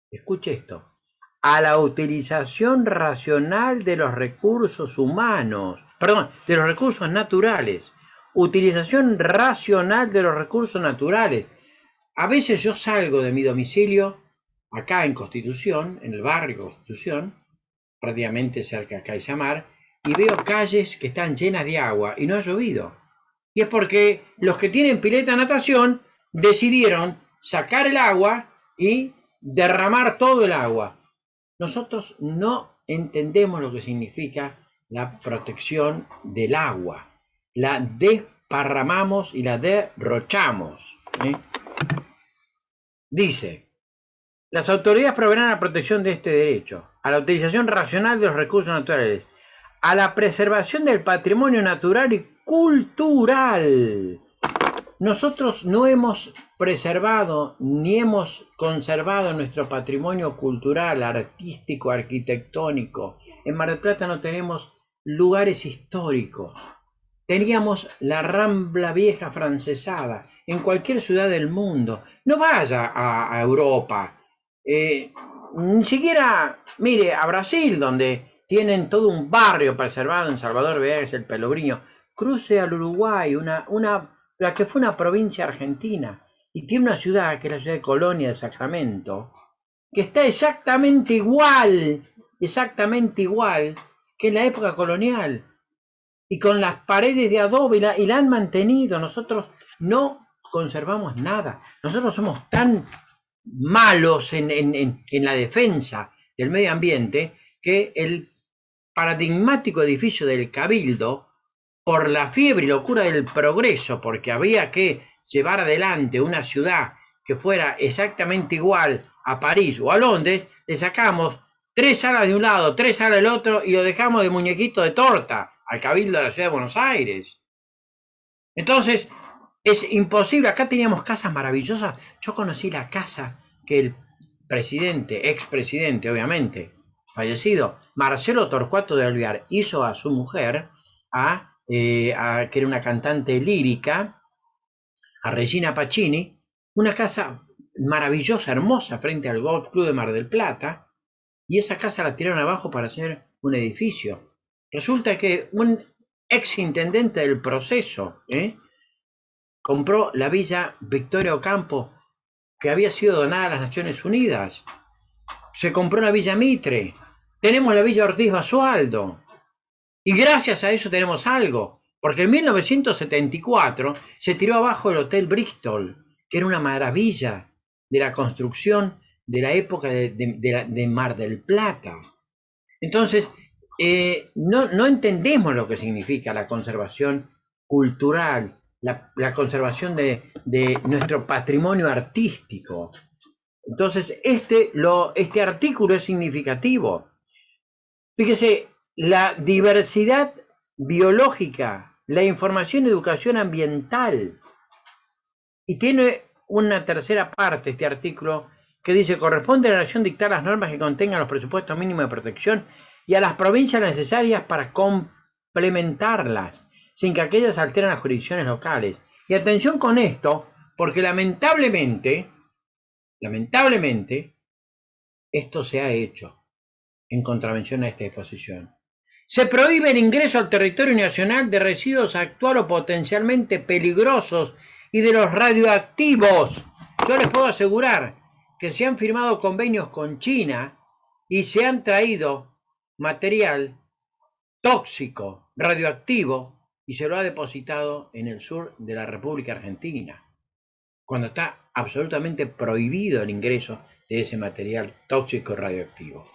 Escuche esto. A la utilización racional de los recursos humanos, de los recursos naturales. Utilización racional de los recursos naturales. A veces yo salgo de mi domicilio, acá en Constitución, en el barrio Constitución, prácticamente cerca acá de Samar, y veo calles que están llenas de agua y no ha llovido. Y es porque los que tienen pileta de natación decidieron sacar el agua y derramar todo el agua. Nosotros no entendemos lo que significa la protección del agua. La desparramamos y la derrochamos. Dice, las autoridades proveerán a la protección de este derecho, a la utilización racional de los recursos naturales, a la preservación del patrimonio natural y cultural. Nosotros no hemos preservado ni hemos conservado nuestro patrimonio cultural, artístico, arquitectónico. En Mar del Plata no tenemos lugares históricos. teníamos la Rambla Vieja francesada en cualquier ciudad del mundo. No vaya a Europa, ni siquiera, mire, a Brasil, donde tienen todo un barrio preservado en Salvador Bahía, que es el Pelourinho. Cruce al Uruguay, la que fue una provincia argentina, y tiene una ciudad, que es la ciudad de Colonia de Sacramento, que está exactamente igual que en la época colonial, y con las paredes de adobe, y la han mantenido. Nosotros no conservamos nada. Nosotros somos tan malos en la defensa del medio ambiente que el paradigmático edificio del Cabildo, por la fiebre y locura del progreso, porque había que llevar adelante una ciudad que fuera exactamente igual a París o a Londres, le sacamos 3 salas de un lado, 3 salas del otro, y lo dejamos de muñequito de torta al Cabildo de la Ciudad de Buenos Aires. Entonces, es imposible. Acá teníamos casas maravillosas. Yo conocí la casa que el presidente, expresidente obviamente, fallecido, Marcelo Torcuato de Alvear, hizo a su mujer, que era una cantante lírica, a Regina Pacini, una casa maravillosa, hermosa, frente al Golf Club de Mar del Plata, y esa casa la tiraron abajo para hacer un edificio. Resulta que un ex intendente del Proceso compró la villa Victoria Ocampo, que había sido donada a las Naciones Unidas. Se compró la villa Mitre. Tenemos la villa Ortiz Basualdo. Y gracias a eso tenemos algo. Porque en 1974 se tiró abajo el Hotel Bristol, que era una maravilla de la construcción de la época de Mar del Plata. Entonces, no entendemos lo que significa la conservación cultural, la conservación de nuestro patrimonio artístico. Entonces, este artículo es significativo. Fíjese, la diversidad biológica, la información y educación ambiental. Y tiene una tercera parte este artículo que dice: corresponde a la nación dictar las normas que contengan los presupuestos mínimos de protección y a las provincias necesarias para complementarlas, sin que aquellas alteren las jurisdicciones locales. Y atención con esto, porque lamentablemente, esto se ha hecho en contravención a esta disposición. Se prohíbe el ingreso al territorio nacional de residuos actual o potencialmente peligrosos y de los radioactivos. Yo les puedo asegurar que se han firmado convenios con China y se han traído material tóxico, radioactivo, y se lo ha depositado en el sur de la República Argentina, cuando está absolutamente prohibido el ingreso de ese material tóxico y radioactivo.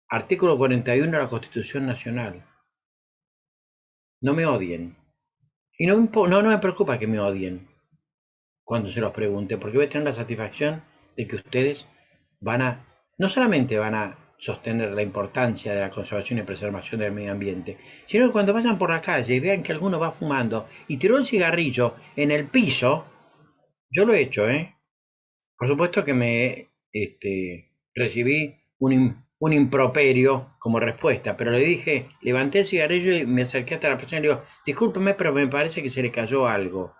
Artículo 41 de la Constitución Nacional. No me odien. Y no me preocupa que me odien cuando se los pregunte, porque voy a tener la satisfacción de que ustedes no solamente van a sostener la importancia de la conservación y preservación del medio ambiente, sino que cuando vayan por la calle y vean que alguno va fumando y tiró el cigarrillo en el piso, yo lo he hecho, Por supuesto que recibí un improperio como respuesta, pero le dije, levanté el cigarrillo y me acerqué hasta la persona y le digo: discúlpeme, pero me parece que se le cayó algo.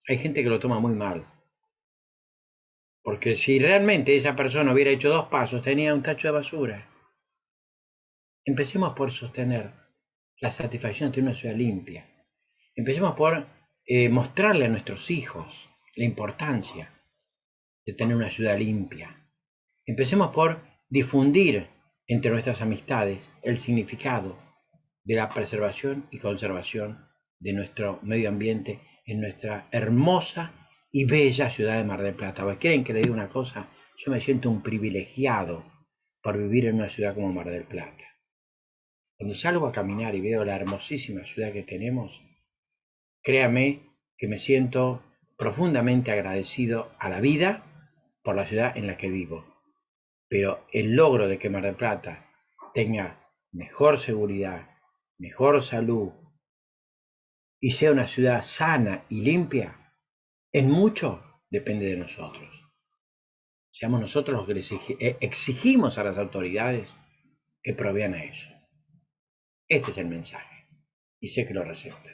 Hay gente que lo toma muy mal, porque si realmente esa persona hubiera hecho 2 pasos, tenía un tacho de basura. Empecemos por sostener la satisfacción de una ciudad limpia. Empecemos por mostrarle a nuestros hijos la importancia de tener una ciudad limpia. Empecemos por difundir entre nuestras amistades el significado de la preservación y conservación de nuestro medio ambiente en nuestra hermosa y bella ciudad de Mar del Plata. ¿Quieren que le diga una cosa? Yo me siento un privilegiado por vivir en una ciudad como Mar del Plata. Cuando salgo a caminar y veo la hermosísima ciudad que tenemos, créame que me siento profundamente agradecido a la vida por la ciudad en la que vivo. Pero el logro de que Mar del Plata tenga mejor seguridad, mejor salud y sea una ciudad sana y limpia, en mucho depende de nosotros. Seamos nosotros los que les exigimos a las autoridades que provean a eso. Este es el mensaje, y sé que lo receptan.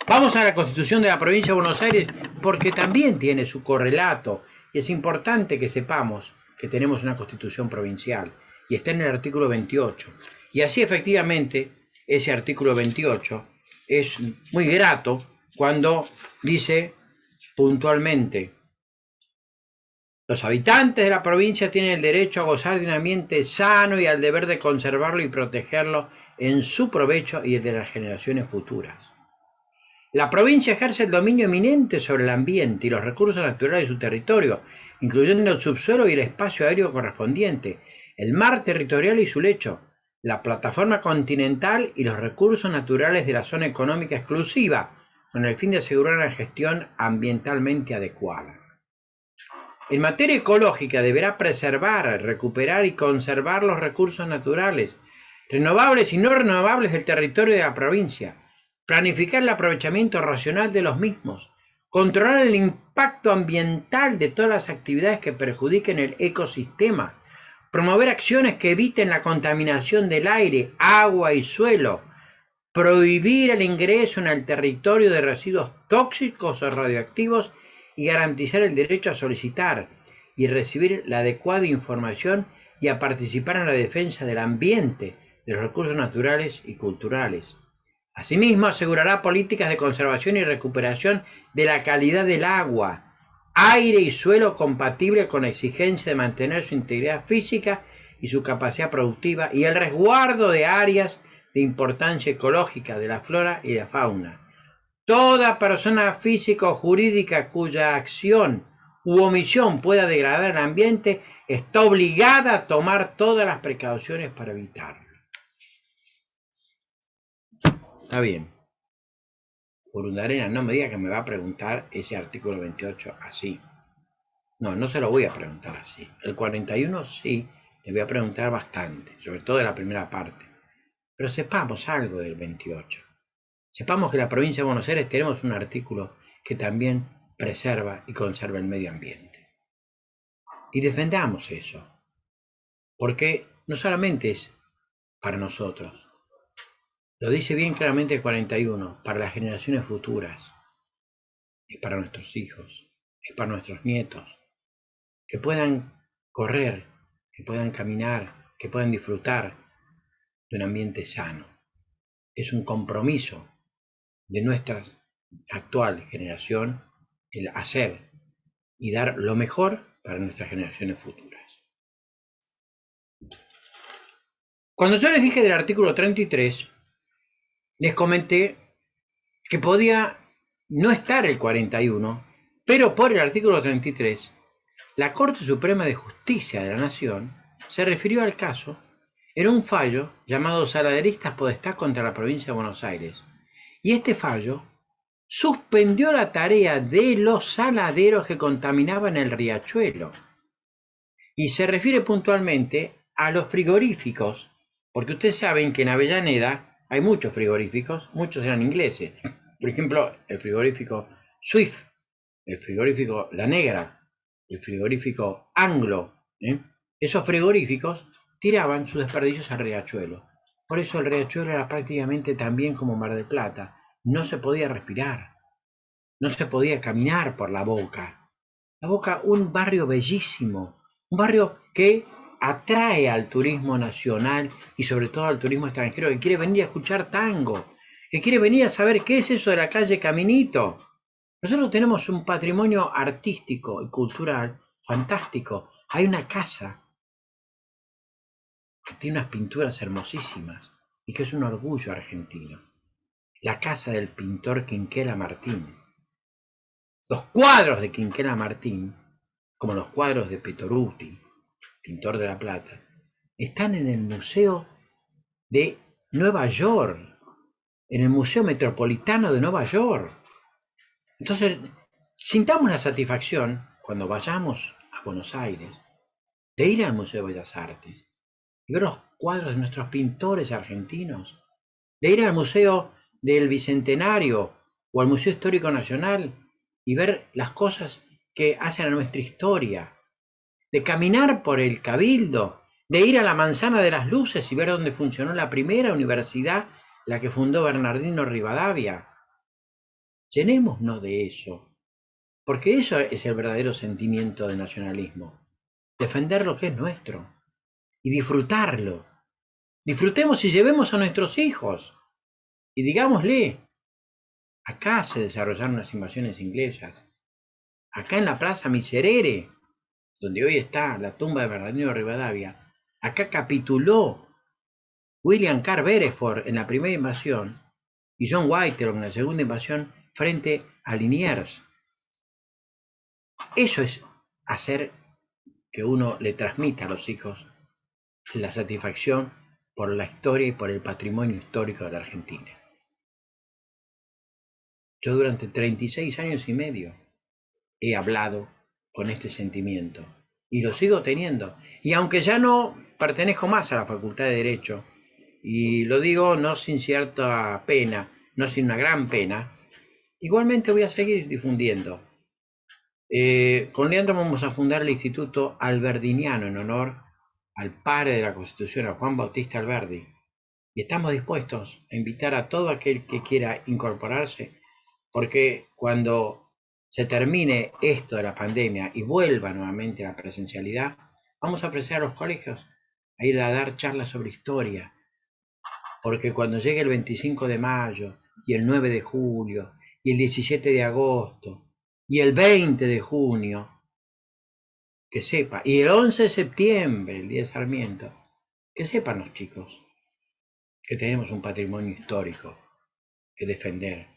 Vamos a la Constitución de la Provincia de Buenos Aires, porque también tiene su correlato, y es importante que sepamos que tenemos una Constitución provincial, y está en el artículo 28. Y así efectivamente, ese artículo 28 es muy grato cuando dice puntualmente: los habitantes de la provincia tienen el derecho a gozar de un ambiente sano y al deber de conservarlo y protegerlo en su provecho y el de las generaciones futuras. La provincia ejerce el dominio eminente sobre el ambiente y los recursos naturales de su territorio, incluyendo el subsuelo y el espacio aéreo correspondiente, el mar territorial y su lecho, la plataforma continental y los recursos naturales de la zona económica exclusiva, con el fin de asegurar una gestión ambientalmente adecuada. En materia ecológica deberá preservar, recuperar y conservar los recursos naturales, renovables y no renovables del territorio de la provincia, planificar el aprovechamiento racional de los mismos, controlar el impacto ambiental de todas las actividades que perjudiquen el ecosistema, promover acciones que eviten la contaminación del aire, agua y suelo, prohibir el ingreso en el territorio de residuos tóxicos o radioactivos y garantizar el derecho a solicitar y recibir la adecuada información y a participar en la defensa del ambiente, de los recursos naturales y culturales. Asimismo, asegurará políticas de conservación y recuperación de la calidad del agua, aire y suelo compatible con la exigencia de mantener su integridad física y su capacidad productiva y el resguardo de áreas de importancia ecológica de la flora y la fauna. Toda persona física o jurídica cuya acción u omisión pueda degradar el ambiente está obligada a tomar todas las precauciones para evitarlo. Está bien. Urundarena, no me diga que me va a preguntar ese artículo 28 así. No, no se lo voy a preguntar así. El 41 sí, le voy a preguntar bastante, sobre todo de la primera parte. Pero sepamos algo del 28. Sepamos que en la provincia de Buenos Aires tenemos un artículo que también preserva y conserva el medio ambiente. Y defendamos eso, porque no solamente es para nosotros, lo dice bien claramente el 41, para las generaciones futuras, es para nuestros hijos, es para nuestros nietos, que puedan correr, que puedan caminar, que puedan disfrutar de un ambiente sano. Es un compromiso de nuestra actual generación el hacer y dar lo mejor para nuestras generaciones futuras. Cuando yo les dije del artículo 33, les comenté que podía no estar el 41, pero por el artículo 33, la Corte Suprema de Justicia de la Nación se refirió al caso en un fallo llamado Saladeristas Podestá contra la Provincia de Buenos Aires. Y este fallo suspendió la tarea de los saladeros que contaminaban el riachuelo. Y se refiere puntualmente a los frigoríficos, porque ustedes saben que en Avellaneda hay muchos frigoríficos, muchos eran ingleses. Por ejemplo, el frigorífico Swift, el frigorífico La Negra, el frigorífico Anglo. Esos frigoríficos tiraban sus desperdicios al riachuelo. Por eso el riachuelo era prácticamente también como Mar del Plata. No se podía respirar, no se podía caminar por La Boca. La Boca, un barrio bellísimo, un barrio que atrae al turismo nacional y sobre todo al turismo extranjero que quiere venir a escuchar tango, que quiere venir a saber qué es eso de la calle Caminito. Nosotros tenemos un patrimonio artístico y cultural fantástico. Hay una casa que tiene unas pinturas hermosísimas y que es un orgullo argentino. La casa del pintor Quinquela Martín. Los cuadros de Quinquela Martín, como los cuadros de Petoruti, pintor de La Plata, están en el Museo de Nueva York, en el Museo Metropolitano de Nueva York. Entonces, sintamos la satisfacción, cuando vayamos a Buenos Aires, de ir al Museo de Bellas Artes y ver los cuadros de nuestros pintores argentinos, de ir al Museo del Bicentenario o al Museo Histórico Nacional y ver las cosas que hacen a nuestra historia, de caminar por el Cabildo, de ir a la Manzana de las Luces y ver dónde funcionó la primera universidad la que fundó Bernardino Rivadavia. Llenémonos de eso, porque eso es el verdadero sentimiento de nacionalismo. Defender lo que es nuestro y disfrutarlo. Disfrutemos y llevemos a nuestros hijos y digámosle, acá se desarrollaron las invasiones inglesas, acá en la Plaza Miserere, donde hoy está la tumba de Bernardino Rivadavia, acá capituló William Carr Beresford en la primera invasión y John Whitehall en la segunda invasión frente a Liniers. Eso es hacer que uno le transmita a los hijos la satisfacción por la historia y por el patrimonio histórico de la Argentina. Yo durante 36 años y medio he hablado con este sentimiento y lo sigo teniendo. Y aunque ya no pertenezco más a la Facultad de Derecho, y lo digo no sin cierta pena, no sin una gran pena, igualmente voy a seguir difundiendo. Con Leandro vamos a fundar el Instituto Albertiniano en honor al padre de la Constitución, a Juan Bautista Alberdi. Y estamos dispuestos a invitar a todo aquel que quiera incorporarse, porque cuando se termine esto de la pandemia y vuelva nuevamente la presencialidad, vamos a ofrecer a los colegios a ir a dar charlas sobre historia, porque cuando llegue el 25 de mayo y el 9 de julio y el 17 de agosto y el 20 de junio, que sepa, y el 11 de septiembre, el día de Sarmiento, que sepan los chicos que tenemos un patrimonio histórico que defender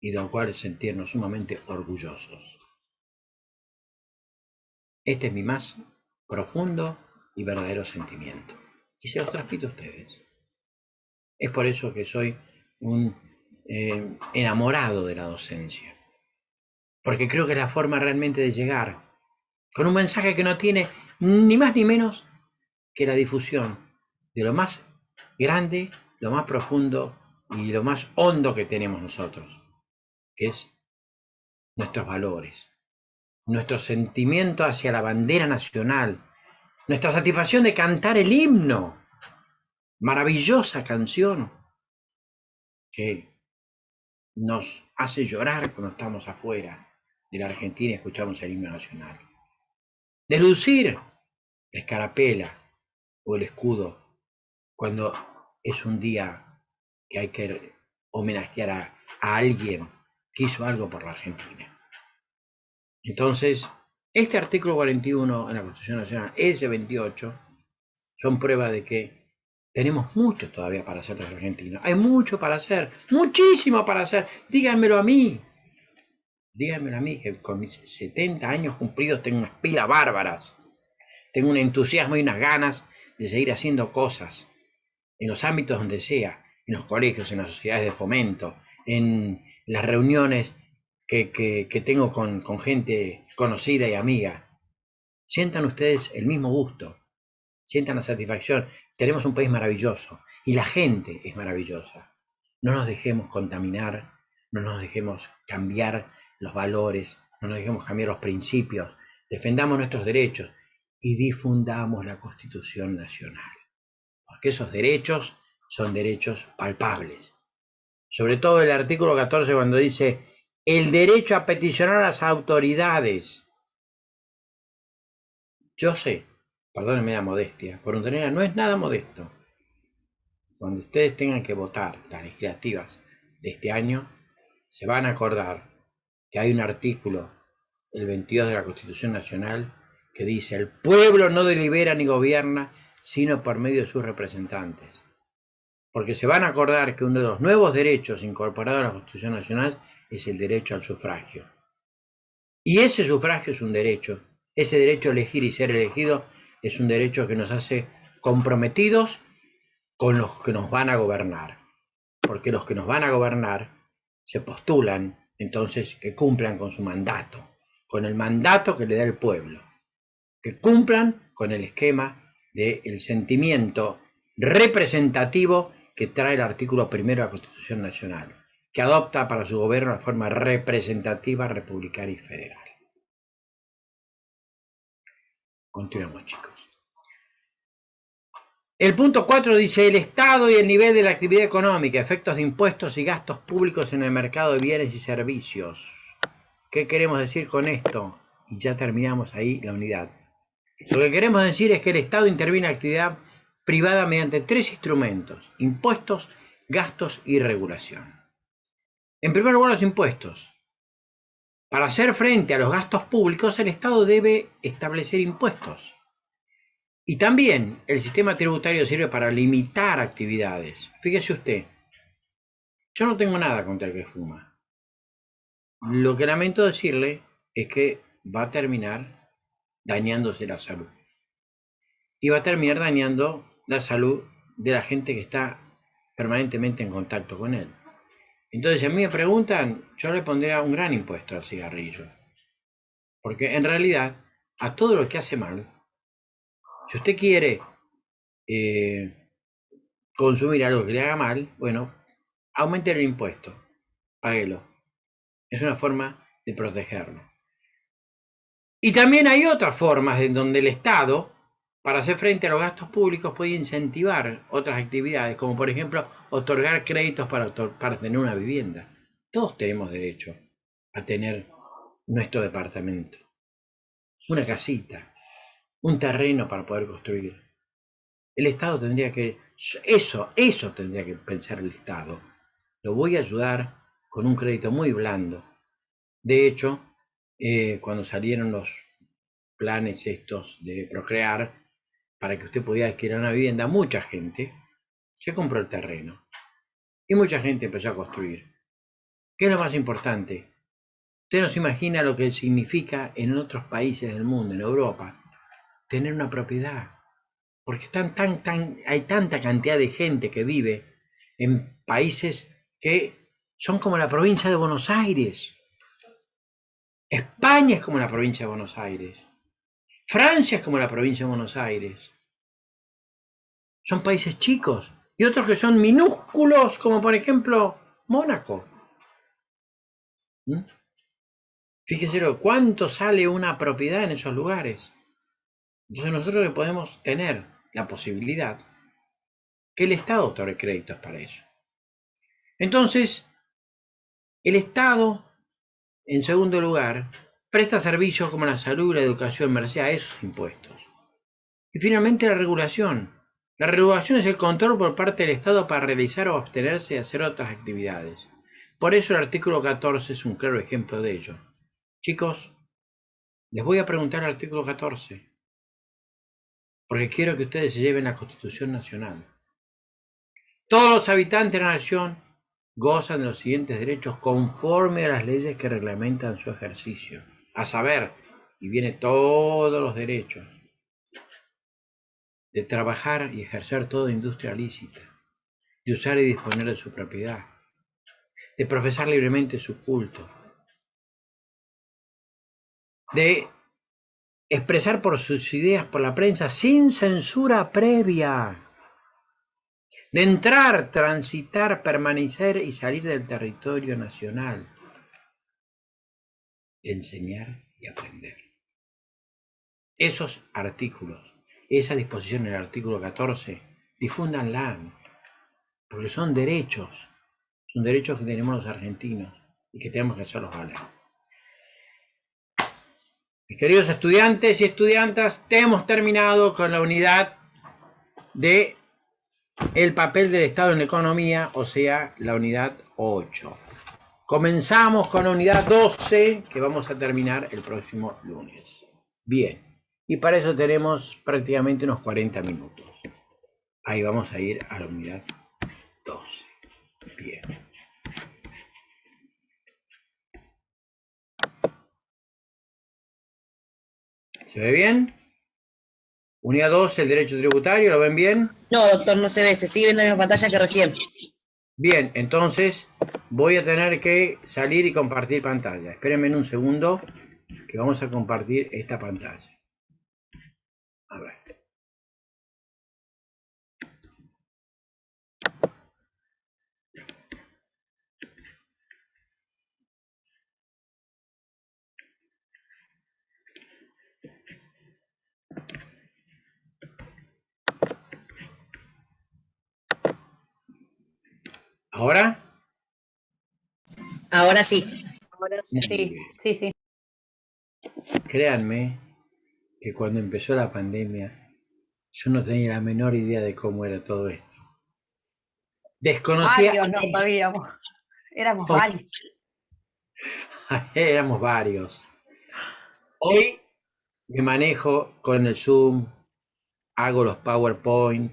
y del cual sentirnos sumamente orgullosos. Este es mi más profundo y verdadero sentimiento, y se los transmito a ustedes. Es por eso que soy un enamorado de la docencia, porque creo que es la forma realmente de llegar con un mensaje que no tiene ni más ni menos que la difusión de lo más grande, lo más profundo y lo más hondo que tenemos nosotros, que es nuestros valores, nuestro sentimiento hacia la bandera nacional, nuestra satisfacción de cantar el himno, maravillosa canción que nos hace llorar cuando estamos afuera de la Argentina y escuchamos el himno nacional, de lucir la escarapela o el escudo cuando es un día que hay que homenajear a alguien que hizo algo por la Argentina. Entonces, este artículo 41 en la Constitución Nacional, ese 28, son prueba de que tenemos mucho todavía para hacer los argentinos. Hay mucho para hacer, muchísimo para hacer. Díganmelo a mí. Díganmelo a mí, que con mis 70 años cumplidos tengo unas pilas bárbaras. Tengo un entusiasmo y unas ganas de seguir haciendo cosas en los ámbitos donde sea, en los colegios, en las sociedades de fomento, en las reuniones que tengo con gente conocida y amiga. Sientan ustedes el mismo gusto, sientan la satisfacción. Tenemos un país maravilloso y la gente es maravillosa. No nos dejemos contaminar, no nos dejemos cambiar los valores, no nos dejemos cambiar los principios, defendamos nuestros derechos y difundamos la Constitución Nacional, porque esos derechos son derechos palpables. Sobre todo el artículo 14 cuando dice el derecho a peticionar a las autoridades. Yo sé, perdónenme la modestia, Corontanera no es nada modesto. Cuando ustedes tengan que votar las legislativas de este año, se van a acordar que hay un artículo, el 22 de la Constitución Nacional, que dice: el pueblo no delibera ni gobierna, sino por medio de sus representantes. Porque se van a acordar que uno de los nuevos derechos incorporados a la Constitución Nacional es el derecho al sufragio. Y ese sufragio es un derecho. Ese derecho a elegir y ser elegido es un derecho que nos hace comprometidos con los que nos van a gobernar. Porque los que nos van a gobernar se postulan entonces que cumplan con su mandato, con el mandato que le da el pueblo, que cumplan con el esquema del sentimiento representativo que trae el artículo 1 de la Constitución Nacional, que adopta para su gobierno la forma representativa, republicana y federal. Continuamos, chicos. El punto 4 dice el estado y el nivel de la actividad económica, efectos de impuestos y gastos públicos en el mercado de bienes y servicios. ¿Qué queremos decir con esto? Y ya terminamos ahí la unidad. Lo que queremos decir es que el Estado interviene en la actividad privada mediante 3 instrumentos: impuestos, gastos y regulación. En primer lugar, los impuestos. Para hacer frente a los gastos públicos, el Estado debe establecer impuestos. Y también el sistema tributario sirve para limitar actividades. Fíjese usted, yo no tengo nada contra el que fuma. Lo que lamento decirle es que va a terminar dañándose la salud. Y va a terminar dañando la salud de la gente que está permanentemente en contacto con él. Entonces, si a mí me preguntan, yo le pondría un gran impuesto al cigarrillo. Porque en realidad, a todo lo que hace mal, si usted quiere consumir algo que le haga mal, bueno, aumente el impuesto, páguelo. Es una forma de protegerlo. Y también hay otras formas en donde el Estado, para hacer frente a los gastos públicos, puede incentivar otras actividades, como por ejemplo otorgar créditos para tener una vivienda. Todos tenemos derecho a tener nuestro departamento, una casita, un terreno para poder construir. El Estado tendría que, eso tendría que pensar el Estado. Lo voy a ayudar con un crédito muy blando. De hecho, cuando salieron los planes estos de Procrear, para que usted pudiera adquirir una vivienda, mucha gente se compró el terreno y mucha gente empezó a construir. ¿Qué es lo más importante? Usted no se imagina lo que significa en otros países del mundo, en Europa, tener una propiedad, porque hay tanta cantidad de gente que vive en países que son como la provincia de Buenos Aires. España es como la provincia de Buenos Aires. Francia es como la provincia de Buenos Aires. Son países chicos. Y otros que son minúsculos, como por ejemplo Mónaco. Fíjese cuánto sale una propiedad en esos lugares. Entonces nosotros que podemos tener la posibilidad que el Estado otorgue créditos para eso. Entonces, el Estado, en segundo lugar, presta servicios como la salud y la educación merced a esos impuestos. Y finalmente la regulación. La regulación es el control por parte del Estado para realizar o abstenerse de hacer otras actividades. Por eso el artículo 14 es un claro ejemplo de ello. Chicos, les voy a preguntar el artículo 14, porque quiero que ustedes se lleven la Constitución Nacional. Todos los habitantes de la nación gozan de los siguientes derechos conforme a las leyes que reglamentan su ejercicio. A saber, y viene todos los derechos: de trabajar y ejercer toda industria lícita, de usar y disponer de su propiedad, de profesar libremente su culto, de expresar por sus ideas por la prensa sin censura previa, de entrar, transitar, permanecer y salir del territorio nacional, de enseñar y aprender. Esos artículos, esa disposición en el artículo 14, difúndanla, porque son derechos que tenemos los argentinos y que tenemos que hacerlos valer. Mis queridos estudiantes y estudiantas, hemos terminado con la unidad de el papel del Estado en la economía, o sea, la unidad 8. Comenzamos con la unidad 12, que vamos a terminar el próximo lunes. Bien, y para eso tenemos prácticamente unos 40 minutos. Ahí vamos a ir a la unidad 12. Bien. ¿Se ve bien? Unidad 12, el derecho tributario, ¿lo ven bien? No, doctor, no se ve, se sigue viendo la misma pantalla que recién. Bien, entonces voy a tener que salir y compartir pantalla. Espérenme un segundo que vamos a compartir esta pantalla. A ver. ¿Ahora? Ahora sí. Ahora Muy Sí, bien. sí, sí. Créanme que cuando empezó la pandemia, yo no tenía la menor idea de cómo era todo esto. Desconocía, Varios no sabíamos. Éramos varios. éramos varios. Hoy me manejo con el Zoom, hago los PowerPoint,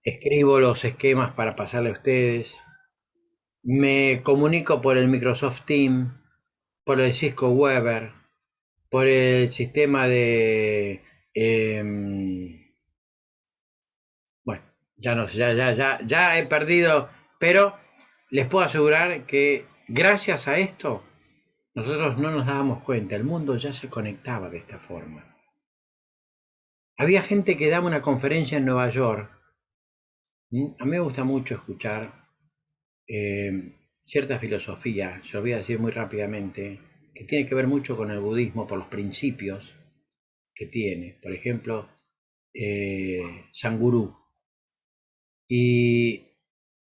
escribo los esquemas para pasarle a ustedes, me comunico por el Microsoft Teams, por el Cisco Weber, por el sistema de... bueno, ya no sé, ya he perdido, pero les puedo asegurar que gracias a esto nosotros no nos dábamos cuenta, el mundo ya se conectaba de esta forma. Había gente que daba una conferencia en Nueva York. A mí me gusta mucho escuchar cierta filosofía, se lo voy a decir muy rápidamente, que tiene que ver mucho con el budismo por los principios que tiene. Por ejemplo, Sanguru. Y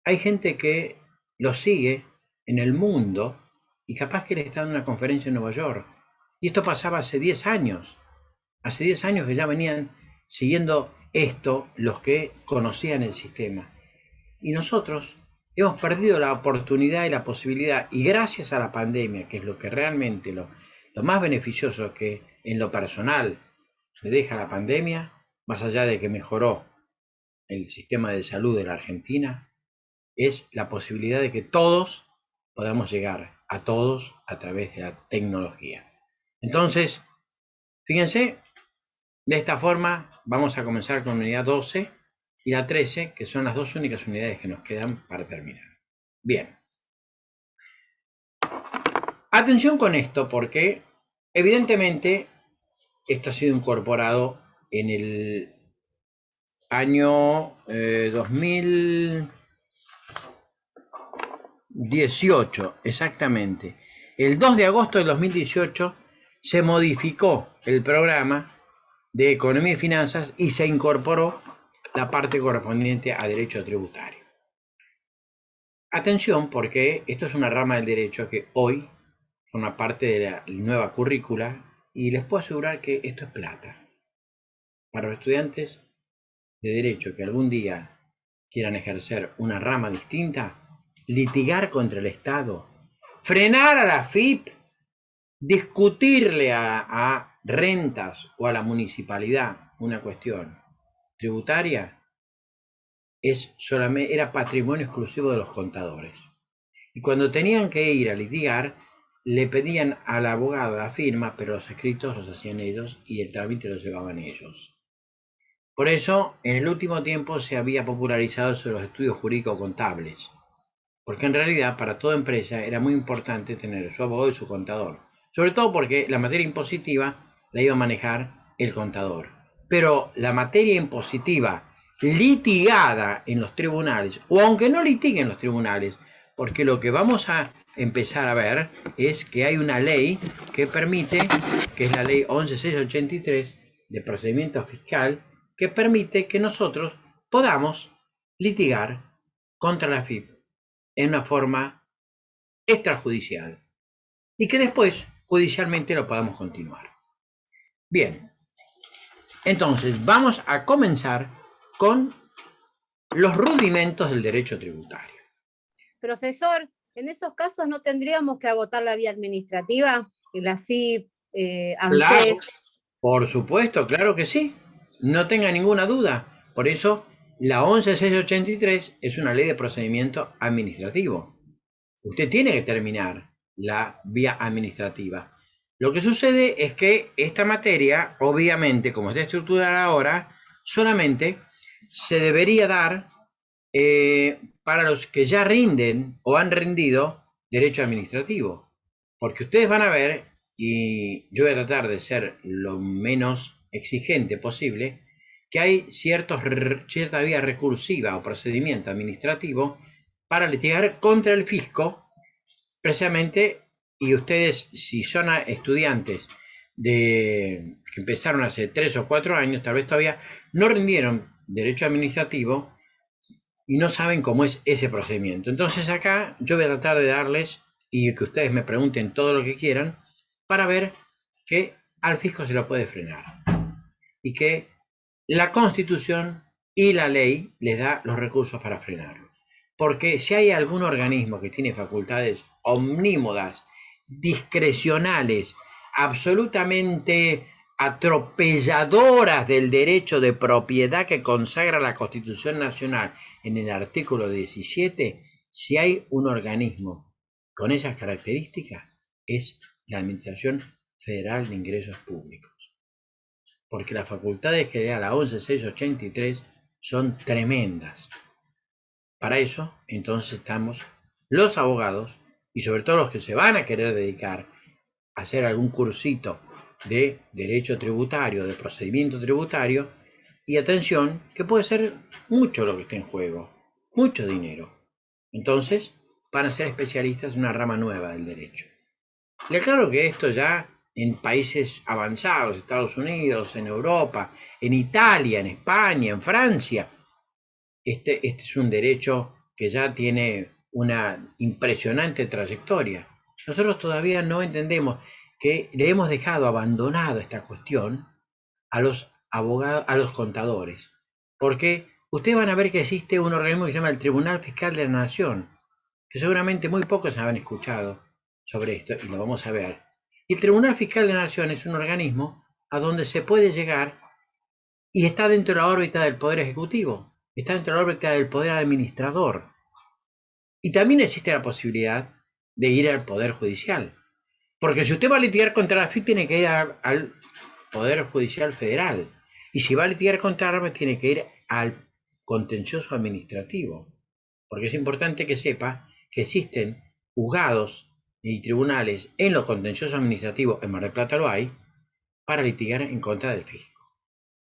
hay gente que lo sigue en el mundo y capaz que él está en una conferencia en Nueva York. Y esto pasaba hace 10 años. Hace 10 años que ya venían siguiendo esto los que conocían el sistema. Y nosotros hemos perdido la oportunidad y la posibilidad, y gracias a la pandemia, que es lo que realmente lo más beneficioso que en lo personal me deja la pandemia, más allá de que mejoró el sistema de salud de la Argentina, es la posibilidad de que todos podamos llegar a todos a través de la tecnología. Entonces, fíjense, de esta forma vamos a comenzar con la unidad 12 y la 13, que son las dos únicas unidades que nos quedan para terminar. Bien. Atención con esto, porque evidentemente esto ha sido incorporado en el año 2018, exactamente. El 2 de agosto de 2018 se modificó el programa de Economía y Finanzas y se incorporó la parte correspondiente a derecho tributario. Atención, porque esto es una rama del derecho que hoy forma parte de la nueva currícula y les puedo asegurar que esto es plata. Para los estudiantes de derecho que algún día quieran ejercer una rama distinta, litigar contra el Estado, frenar a la AFIP, discutirle a rentas o a la municipalidad una cuestión tributaria, era patrimonio exclusivo de los contadores. Y cuando tenían que ir a litigar, le pedían al abogado la firma, pero los escritos los hacían ellos y el trámite lo llevaban ellos. Por eso, en el último tiempo se había popularizado eso de los estudios jurídicos contables, porque en realidad para toda empresa era muy importante tener su abogado y su contador, sobre todo porque la materia impositiva la iba a manejar el contador. Pero la materia impositiva litigada en los tribunales, o aunque no litigue en los tribunales, porque lo que vamos a empezar a ver es que hay una ley que permite, que es la ley 11683 de procedimiento fiscal, que permite que nosotros podamos litigar contra la AFIP en una forma extrajudicial y que después judicialmente lo podamos continuar. Bien, entonces vamos a comenzar con los rudimentos del derecho tributario. Profesor, en esos casos no tendríamos que agotar la vía administrativa, la AFIP, Claro, ANSES. por supuesto, claro que sí, no tenga ninguna duda. Por eso la 11683 es una ley de procedimiento administrativo. Usted tiene que terminar la vía administrativa. Lo que sucede es que esta materia, obviamente, como está estructurada ahora, solamente se debería dar para los que ya rinden o han rendido derecho administrativo. Porque ustedes van a ver, y yo voy a tratar de ser lo menos exigente posible, que hay cierta vía recursiva o procedimiento administrativo para litigar contra el fisco, precisamente, y ustedes, si son estudiantes que empezaron hace 3 o 4 años, tal vez todavía no rindieron derecho administrativo, y no saben cómo es ese procedimiento. Entonces acá yo voy a tratar de darles y que ustedes me pregunten todo lo que quieran para ver que al fisco se lo puede frenar y que la Constitución y la ley les da los recursos para frenarlo. Porque si hay algún organismo que tiene facultades omnímodas, discrecionales, absolutamente atropelladoras del derecho de propiedad que consagra la Constitución Nacional en el artículo 17, si hay un organismo con esas características, es la Administración Federal de Ingresos Públicos. Porque las facultades que le da la 11683 son tremendas. Para eso, entonces, estamos los abogados y sobre todo los que se van a querer dedicar a hacer algún cursito de derecho tributario, de procedimiento tributario, y atención, que puede ser mucho lo que está en juego, mucho dinero. Entonces, van a ser especialistas en una rama nueva del derecho. Le aclaro que esto ya en países avanzados, Estados Unidos, en Europa, en Italia, en España, en Francia, este es un derecho que ya tiene una impresionante trayectoria. Nosotros todavía no entendemos que le hemos dejado abandonado esta cuestión a los abogados, a los contadores, porque ustedes van a ver que existe un organismo que se llama el Tribunal Fiscal de la Nación, que seguramente muy pocos han escuchado sobre esto y lo vamos a ver. Y el Tribunal Fiscal de la Nación es un organismo a donde se puede llegar y está dentro de la órbita del Poder Ejecutivo, está dentro de la órbita del Poder Administrador. Y también existe la posibilidad de ir al Poder Judicial. Porque si usted va a litigar contra la FIP, tiene que ir al Poder Judicial Federal. Y si va a litigar contra la ARME, tiene que ir al contencioso administrativo. Porque es importante que sepa que existen juzgados y tribunales en los contenciosos administrativos, en Mar del Plata lo hay, para litigar en contra del fisco.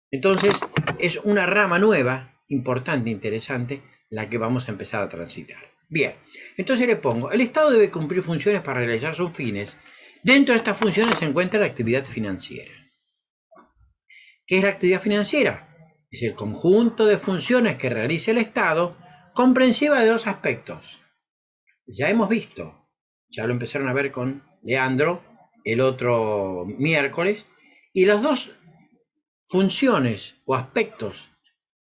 Entonces, es una rama nueva, importante, interesante, la que vamos a empezar a transitar. Bien, entonces le pongo, el Estado debe cumplir funciones para realizar sus fines. Dentro de estas funciones se encuentra la actividad financiera. ¿Qué es la actividad financiera? Es el conjunto de funciones que realiza el Estado, comprensiva de dos aspectos. Ya hemos visto, ya lo empezaron a ver con Leandro el otro miércoles, y las dos funciones o aspectos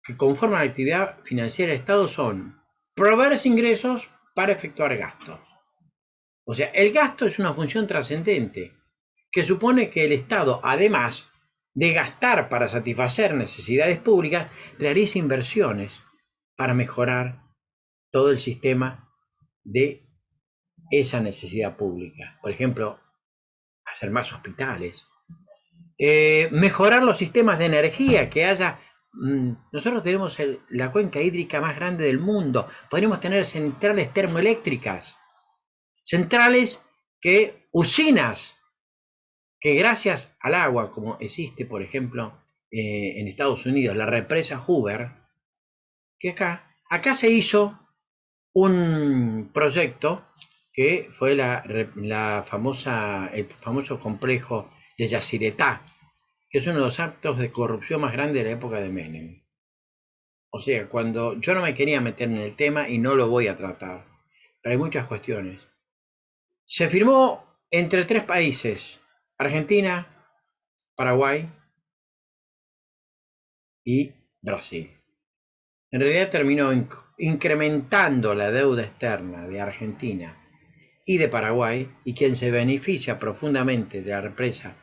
que conforman la actividad financiera del Estado son proveer ingresos para efectuar gastos. O sea, el gasto es una función trascendente que supone que el Estado, además de gastar para satisfacer necesidades públicas, realiza inversiones para mejorar todo el sistema de esa necesidad pública. Por ejemplo, hacer más hospitales, mejorar los sistemas de energía, que haya... Nosotros tenemos la cuenca hídrica más grande del mundo. Podríamos tener centrales termoeléctricas, centrales usinas, que gracias al agua, como existe, por ejemplo, en Estados Unidos, la represa Hoover, que acá se hizo un proyecto que fue el famoso complejo de Yacyretá, que es uno de los actos de corrupción más grandes de la época de Menem. O sea, cuando yo no me quería meter en el tema y no lo voy a tratar, pero hay muchas cuestiones. Se firmó entre tres países, Argentina, Paraguay y Brasil. En realidad terminó incrementando la deuda externa de Argentina y de Paraguay, y quien se beneficia profundamente de la represa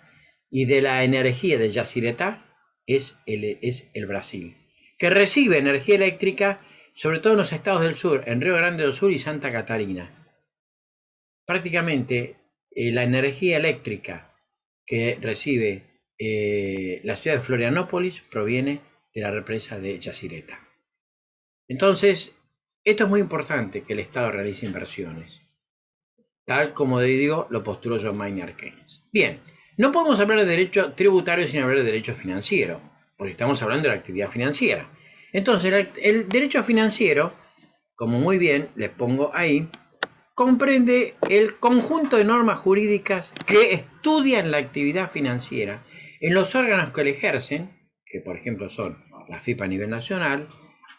y de la energía de Yacyretá es el Brasil, que recibe energía eléctrica sobre todo en los estados del sur, en Río Grande do Sul y Santa Catarina. Prácticamente la energía eléctrica que recibe la ciudad de Florianópolis proviene de la represa de Yacyretá. Entonces, esto es muy importante, que el Estado realice inversiones, tal como digo, lo postuló John Maynard Keynes. Bien, no podemos hablar de derecho tributario sin hablar de derecho financiero, porque estamos hablando de la actividad financiera. Entonces, el derecho financiero, como muy bien les pongo ahí, comprende el conjunto de normas jurídicas que estudian la actividad financiera en los órganos que la ejercen, que por ejemplo son la FIP a nivel nacional,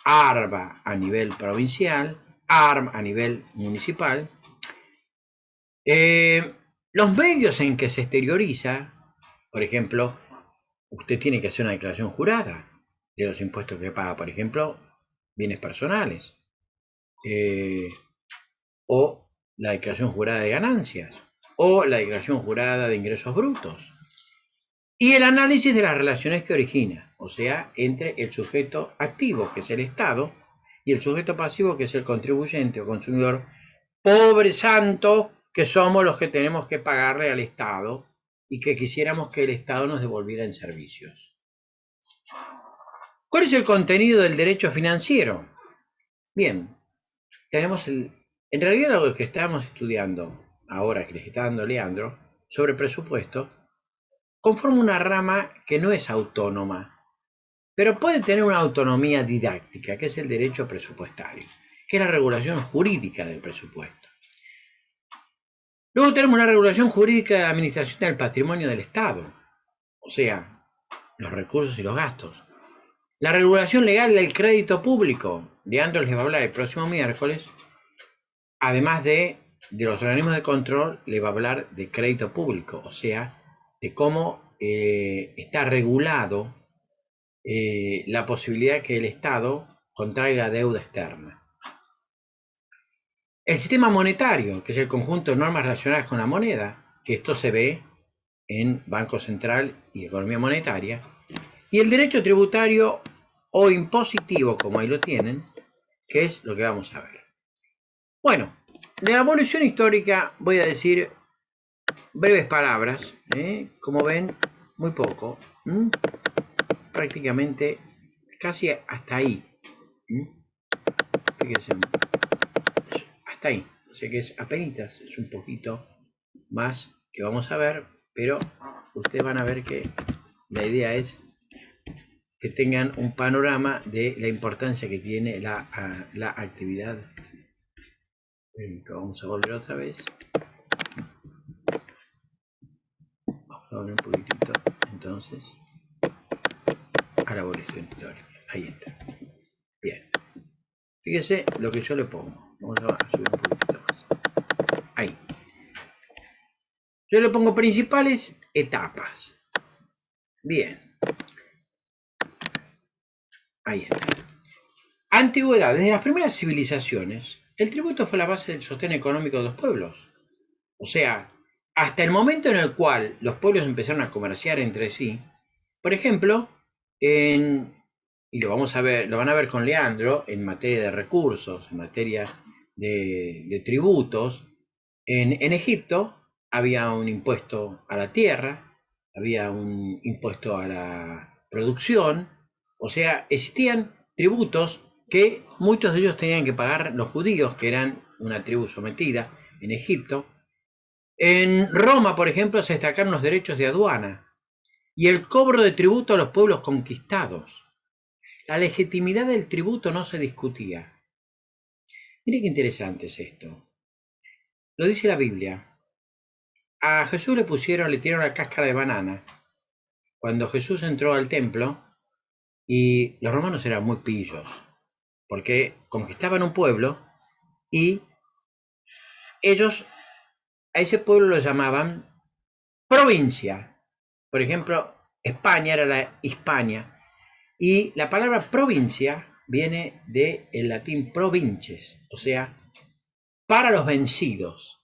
ARBA a nivel provincial, ARM a nivel municipal. Los medios en que se exterioriza, por ejemplo, usted tiene que hacer una declaración jurada de los impuestos que paga, por ejemplo, bienes personales, o la declaración jurada de ganancias, o la declaración jurada de ingresos brutos, y el análisis de las relaciones que origina, o sea, entre el sujeto activo, que es el Estado, y el sujeto pasivo, que es el contribuyente o consumidor, pobre santo, que somos los que tenemos que pagarle al Estado y que quisiéramos que el Estado nos devolviera en servicios. ¿Cuál es el contenido del derecho financiero? Bien, tenemos en realidad lo que estamos estudiando ahora, que les está dando Leandro, sobre presupuesto, conforma una rama que no es autónoma, pero puede tener una autonomía didáctica, que es el derecho presupuestario, que es la regulación jurídica del presupuesto. Luego tenemos una regulación jurídica de la administración del patrimonio del Estado, o sea, los recursos y los gastos. La regulación legal del crédito público, Leandro les va a hablar el próximo miércoles, además de los organismos de control, les va a hablar de crédito público, o sea, de cómo está regulado la posibilidad que el Estado contraiga deuda externa. El sistema monetario, que es el conjunto de normas relacionadas con la moneda, que esto se ve en Banco Central y Economía Monetaria. Y el derecho tributario o impositivo, como ahí lo tienen, que es lo que vamos a ver. Bueno, de la evolución histórica voy a decir breves palabras, como ven, muy poco, prácticamente casi hasta ahí. Fíjense, hasta ahí, o sea que es apenas, es un poquito más que vamos a ver, pero ustedes van a ver que la idea es que tengan un panorama de la importancia que tiene la actividad. Vamos a volver otra vez. Vamos a volver un poquitito, entonces, a la evolución histórica. Ahí está. Bien. Fíjense lo que yo le pongo. Vamos a subir un poquitito más. Ahí. Yo le pongo principales etapas. Bien. Ahí está. Antigüedad. Desde las primeras civilizaciones, el tributo fue la base del sostén económico de los pueblos. O sea, hasta el momento en el cual los pueblos empezaron a comerciar entre sí, por ejemplo, y lo vamos a ver, lo van a ver con Leandro, en materia de recursos, en materia de tributos, en Egipto había un impuesto a la tierra, había un impuesto a la producción, o sea, existían tributos que muchos de ellos tenían que pagar los judíos, que eran una tribu sometida en Egipto. En Roma, por ejemplo, se destacaron los derechos de aduana y el cobro de tributo a los pueblos conquistados. La legitimidad del tributo no se discutía. Mire qué interesante es esto. Lo dice la Biblia. A Jesús le tiraron la cáscara de banana cuando Jesús entró al templo, y los romanos eran muy pillos porque conquistaban un pueblo y ellos a ese pueblo lo llamaban provincia. Por ejemplo, España era la Hispania, y la palabra provincia viene del latín provinces, o sea, para los vencidos.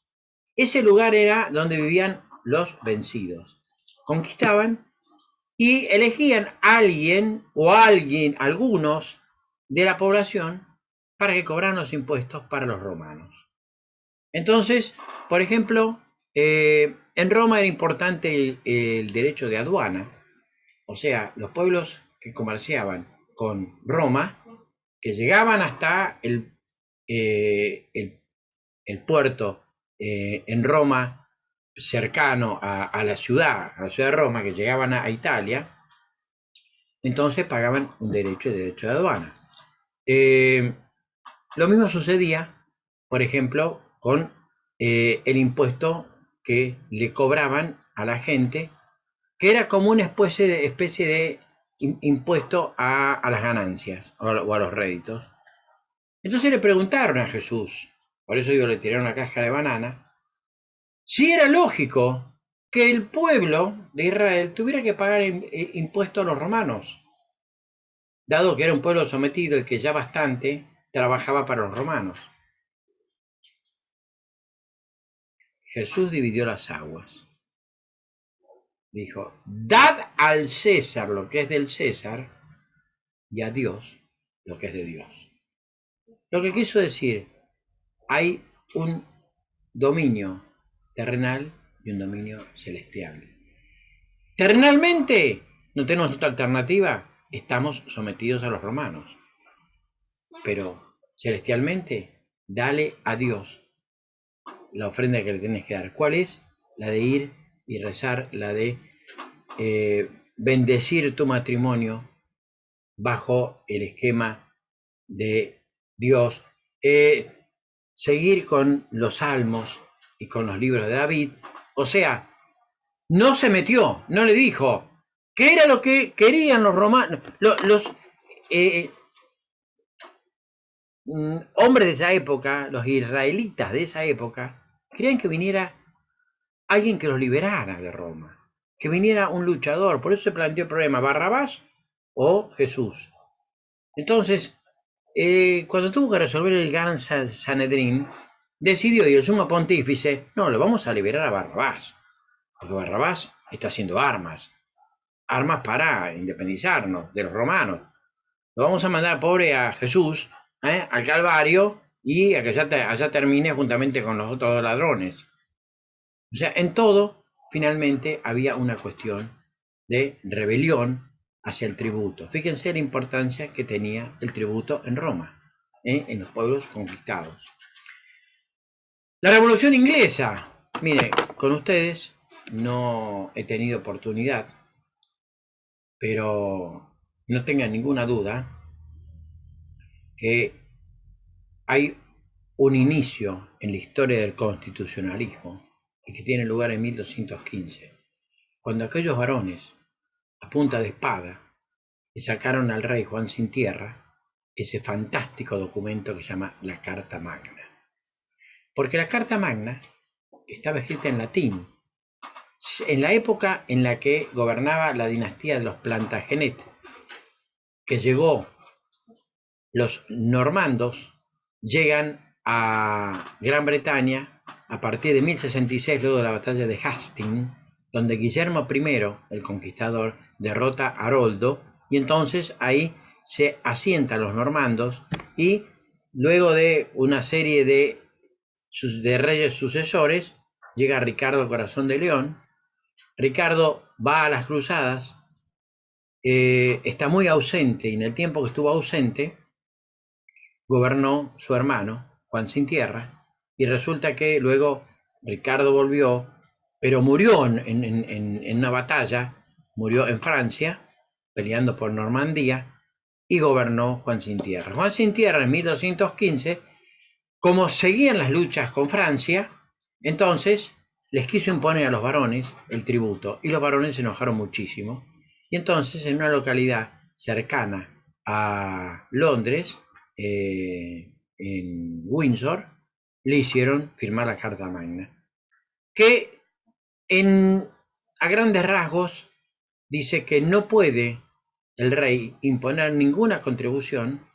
Ese lugar era donde vivían los vencidos. Conquistaban y elegían a algunos de la población para que cobraran los impuestos para los romanos. Entonces, por ejemplo, en Roma era importante el derecho de aduana, o sea, los pueblos que comerciaban con Roma, que llegaban hasta el puerto en Roma, cercano a la ciudad de Roma, que llegaban a Italia, entonces pagaban un derecho de aduana. Lo mismo sucedía, por ejemplo, con el impuesto que le cobraban a la gente, que era como una especie de impuesto a las ganancias o a los réditos. Entonces le preguntaron a Jesús, por eso digo, le tiraron una cáscara de banana, si era lógico que el pueblo de Israel tuviera que pagar impuestos a los romanos, dado que era un pueblo sometido y que ya bastante trabajaba para los romanos. Jesús dividió las aguas. Dijo, dad al César lo que es del César y a Dios lo que es de Dios. Lo que quiso decir, hay un dominio terrenal y un dominio celestial. Terrenalmente no tenemos otra alternativa, estamos sometidos a los romanos. Pero celestialmente, dale a Dios la ofrenda que le tienes que dar. ¿Cuál es? La de ir y rezar, la de bendecir tu matrimonio bajo el esquema de Dios. Seguir con los salmos y con los libros de David. O sea, no se metió, no le dijo qué era lo que querían los romanos, los hombres de esa época, los israelitas de esa época, querían que viniera alguien que los liberara de Roma, que viniera un luchador. Por eso se planteó el problema, Barrabás o Jesús. Entonces, cuando tuvo que resolver el Gran Sanedrín, decidió, y el sumo pontífice, no, lo vamos a liberar a Barrabás, porque Barrabás está haciendo armas para independizarnos de los romanos. Lo vamos a mandar pobre a Jesús, al Calvario, y a que allá termine juntamente con los otros 2 ladrones. O sea, en todo, finalmente, había una cuestión de rebelión hacia el tributo. Fíjense la importancia que tenía el tributo en Roma, en los pueblos conquistados. La Revolución Inglesa, mire, con ustedes no he tenido oportunidad, pero no tengan ninguna duda que hay un inicio en la historia del constitucionalismo y que tiene lugar en 1215, cuando aquellos varones, a punta de espada, le sacaron al rey Juan Sin Tierra ese fantástico documento que se llama la Carta Magna. Porque la Carta Magna estaba escrita en latín. En la época en la que gobernaba la dinastía de los Plantagenet, que llegó, los normandos llegan a Gran Bretaña a partir de 1066, luego de la batalla de Hastings, donde Guillermo I, el conquistador, derrota a Haroldo, y entonces ahí se asientan los normandos, y luego de una serie de reyes sucesores, llega Ricardo Corazón de León. Ricardo va a las cruzadas, está muy ausente, y en el tiempo que estuvo ausente, gobernó su hermano, Juan Sin Tierra, y resulta que luego Ricardo volvió, pero murió en una batalla, murió en Francia, peleando por Normandía, y gobernó Juan Sin Tierra. Juan Sin Tierra en 1215, como seguían las luchas con Francia, entonces les quiso imponer a los varones el tributo, y los varones se enojaron muchísimo, y entonces en una localidad cercana a Londres, en Windsor, le hicieron firmar la Carta Magna, que a grandes rasgos dice que no puede el rey imponer ninguna contribución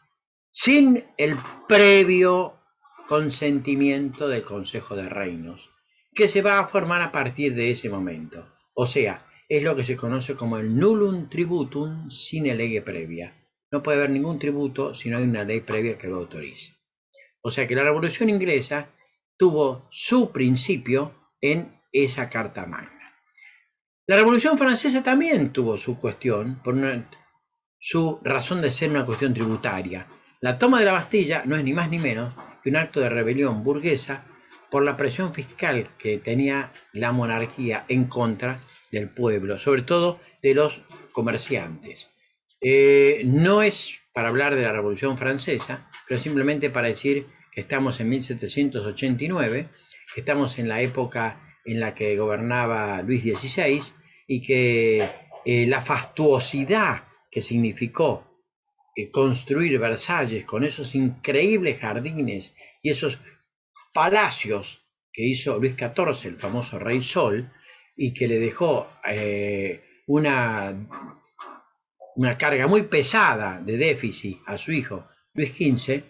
sin el previo consentimiento del Consejo de Reinos, que se va a formar a partir de ese momento. O sea, es lo que se conoce como el nullum tributum sine lege previa. No puede haber ningún tributo si no hay una ley previa que lo autorice. O sea que la Revolución Inglesa tuvo su principio en esa Carta Magna. La Revolución Francesa también tuvo su cuestión, su razón de ser una cuestión tributaria. La toma de la Bastilla no es ni más ni menos que un acto de rebelión burguesa por la presión fiscal que tenía la monarquía en contra del pueblo, sobre todo de los comerciantes. No es para hablar de la Revolución Francesa, pero simplemente para decir que estamos en 1789, que estamos en la época en la que gobernaba Luis XVI, y que la fastuosidad que significó construir Versalles con esos increíbles jardines y esos palacios que hizo Luis XIV, el famoso Rey Sol, y que le dejó una carga muy pesada de déficit a su hijo Luis XV,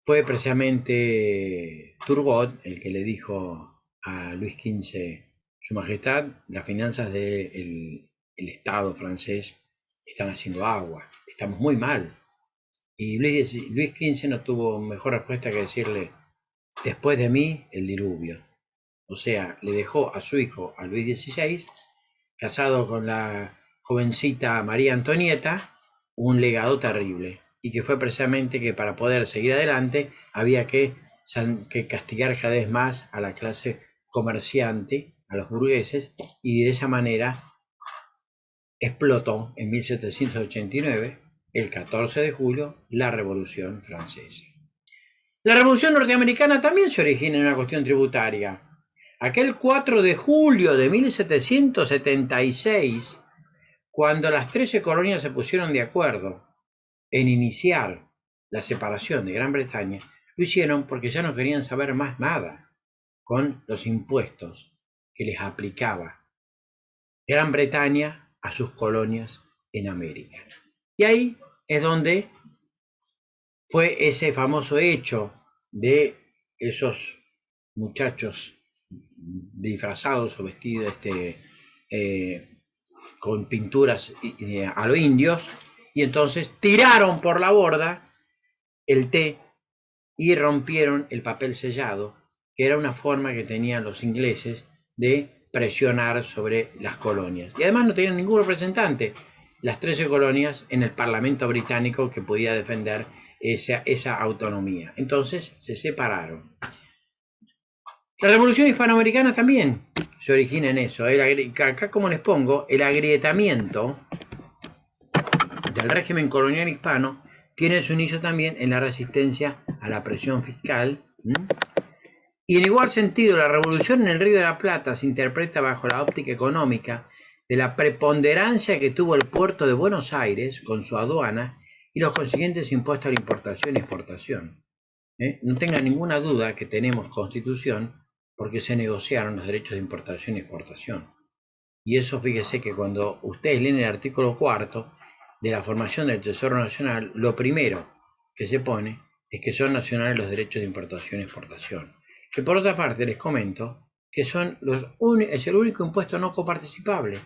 fue precisamente Turgot el que le dijo a Luis XV: Su Majestad, las finanzas del Estado francés están haciendo agua, estamos muy mal. Y Luis XV no tuvo mejor respuesta que decirle: después de mí, el diluvio. O sea, le dejó a su hijo, a Luis XVI, casado con la jovencita María Antonieta, un legado terrible. Y que fue precisamente que para poder seguir adelante había que castigar cada vez más a la clase comerciante, a los burgueses, y de esa manera explotó en 1789, el 14 de julio, la Revolución Francesa. La Revolución Norteamericana también se origina en una cuestión tributaria. Aquel 4 de julio de 1776, cuando las 13 colonias se pusieron de acuerdo en iniciar la separación de Gran Bretaña, lo hicieron porque ya no querían saber más nada con los impuestos que les aplicaba Gran Bretaña a sus colonias en América. Y ahí es donde fue ese famoso hecho de esos muchachos disfrazados o vestidos con pinturas a los indios, y entonces tiraron por la borda el té y rompieron el papel sellado, que era una forma que tenían los ingleses de presionar sobre las colonias. Y además no tenían ningún representante, las 13 colonias, en el Parlamento británico que podía defender esa autonomía. Entonces se separaron. La Revolución Hispanoamericana también se origina en eso. Acá, como les pongo, el agrietamiento del régimen colonial hispano tiene su inicio también en la resistencia a la presión fiscal. Y en igual sentido, la revolución en el Río de la Plata se interpreta bajo la óptica económica de la preponderancia que tuvo el puerto de Buenos Aires con su aduana y los consiguientes impuestos a la importación y exportación. No tengan ninguna duda que tenemos constitución porque se negociaron los derechos de importación y exportación. Y eso, fíjese que cuando ustedes leen el artículo 4 de la formación del Tesoro Nacional, lo primero que se pone es que son nacionales los derechos de importación y exportación. Que por otra parte les comento que es el único impuesto no coparticipable.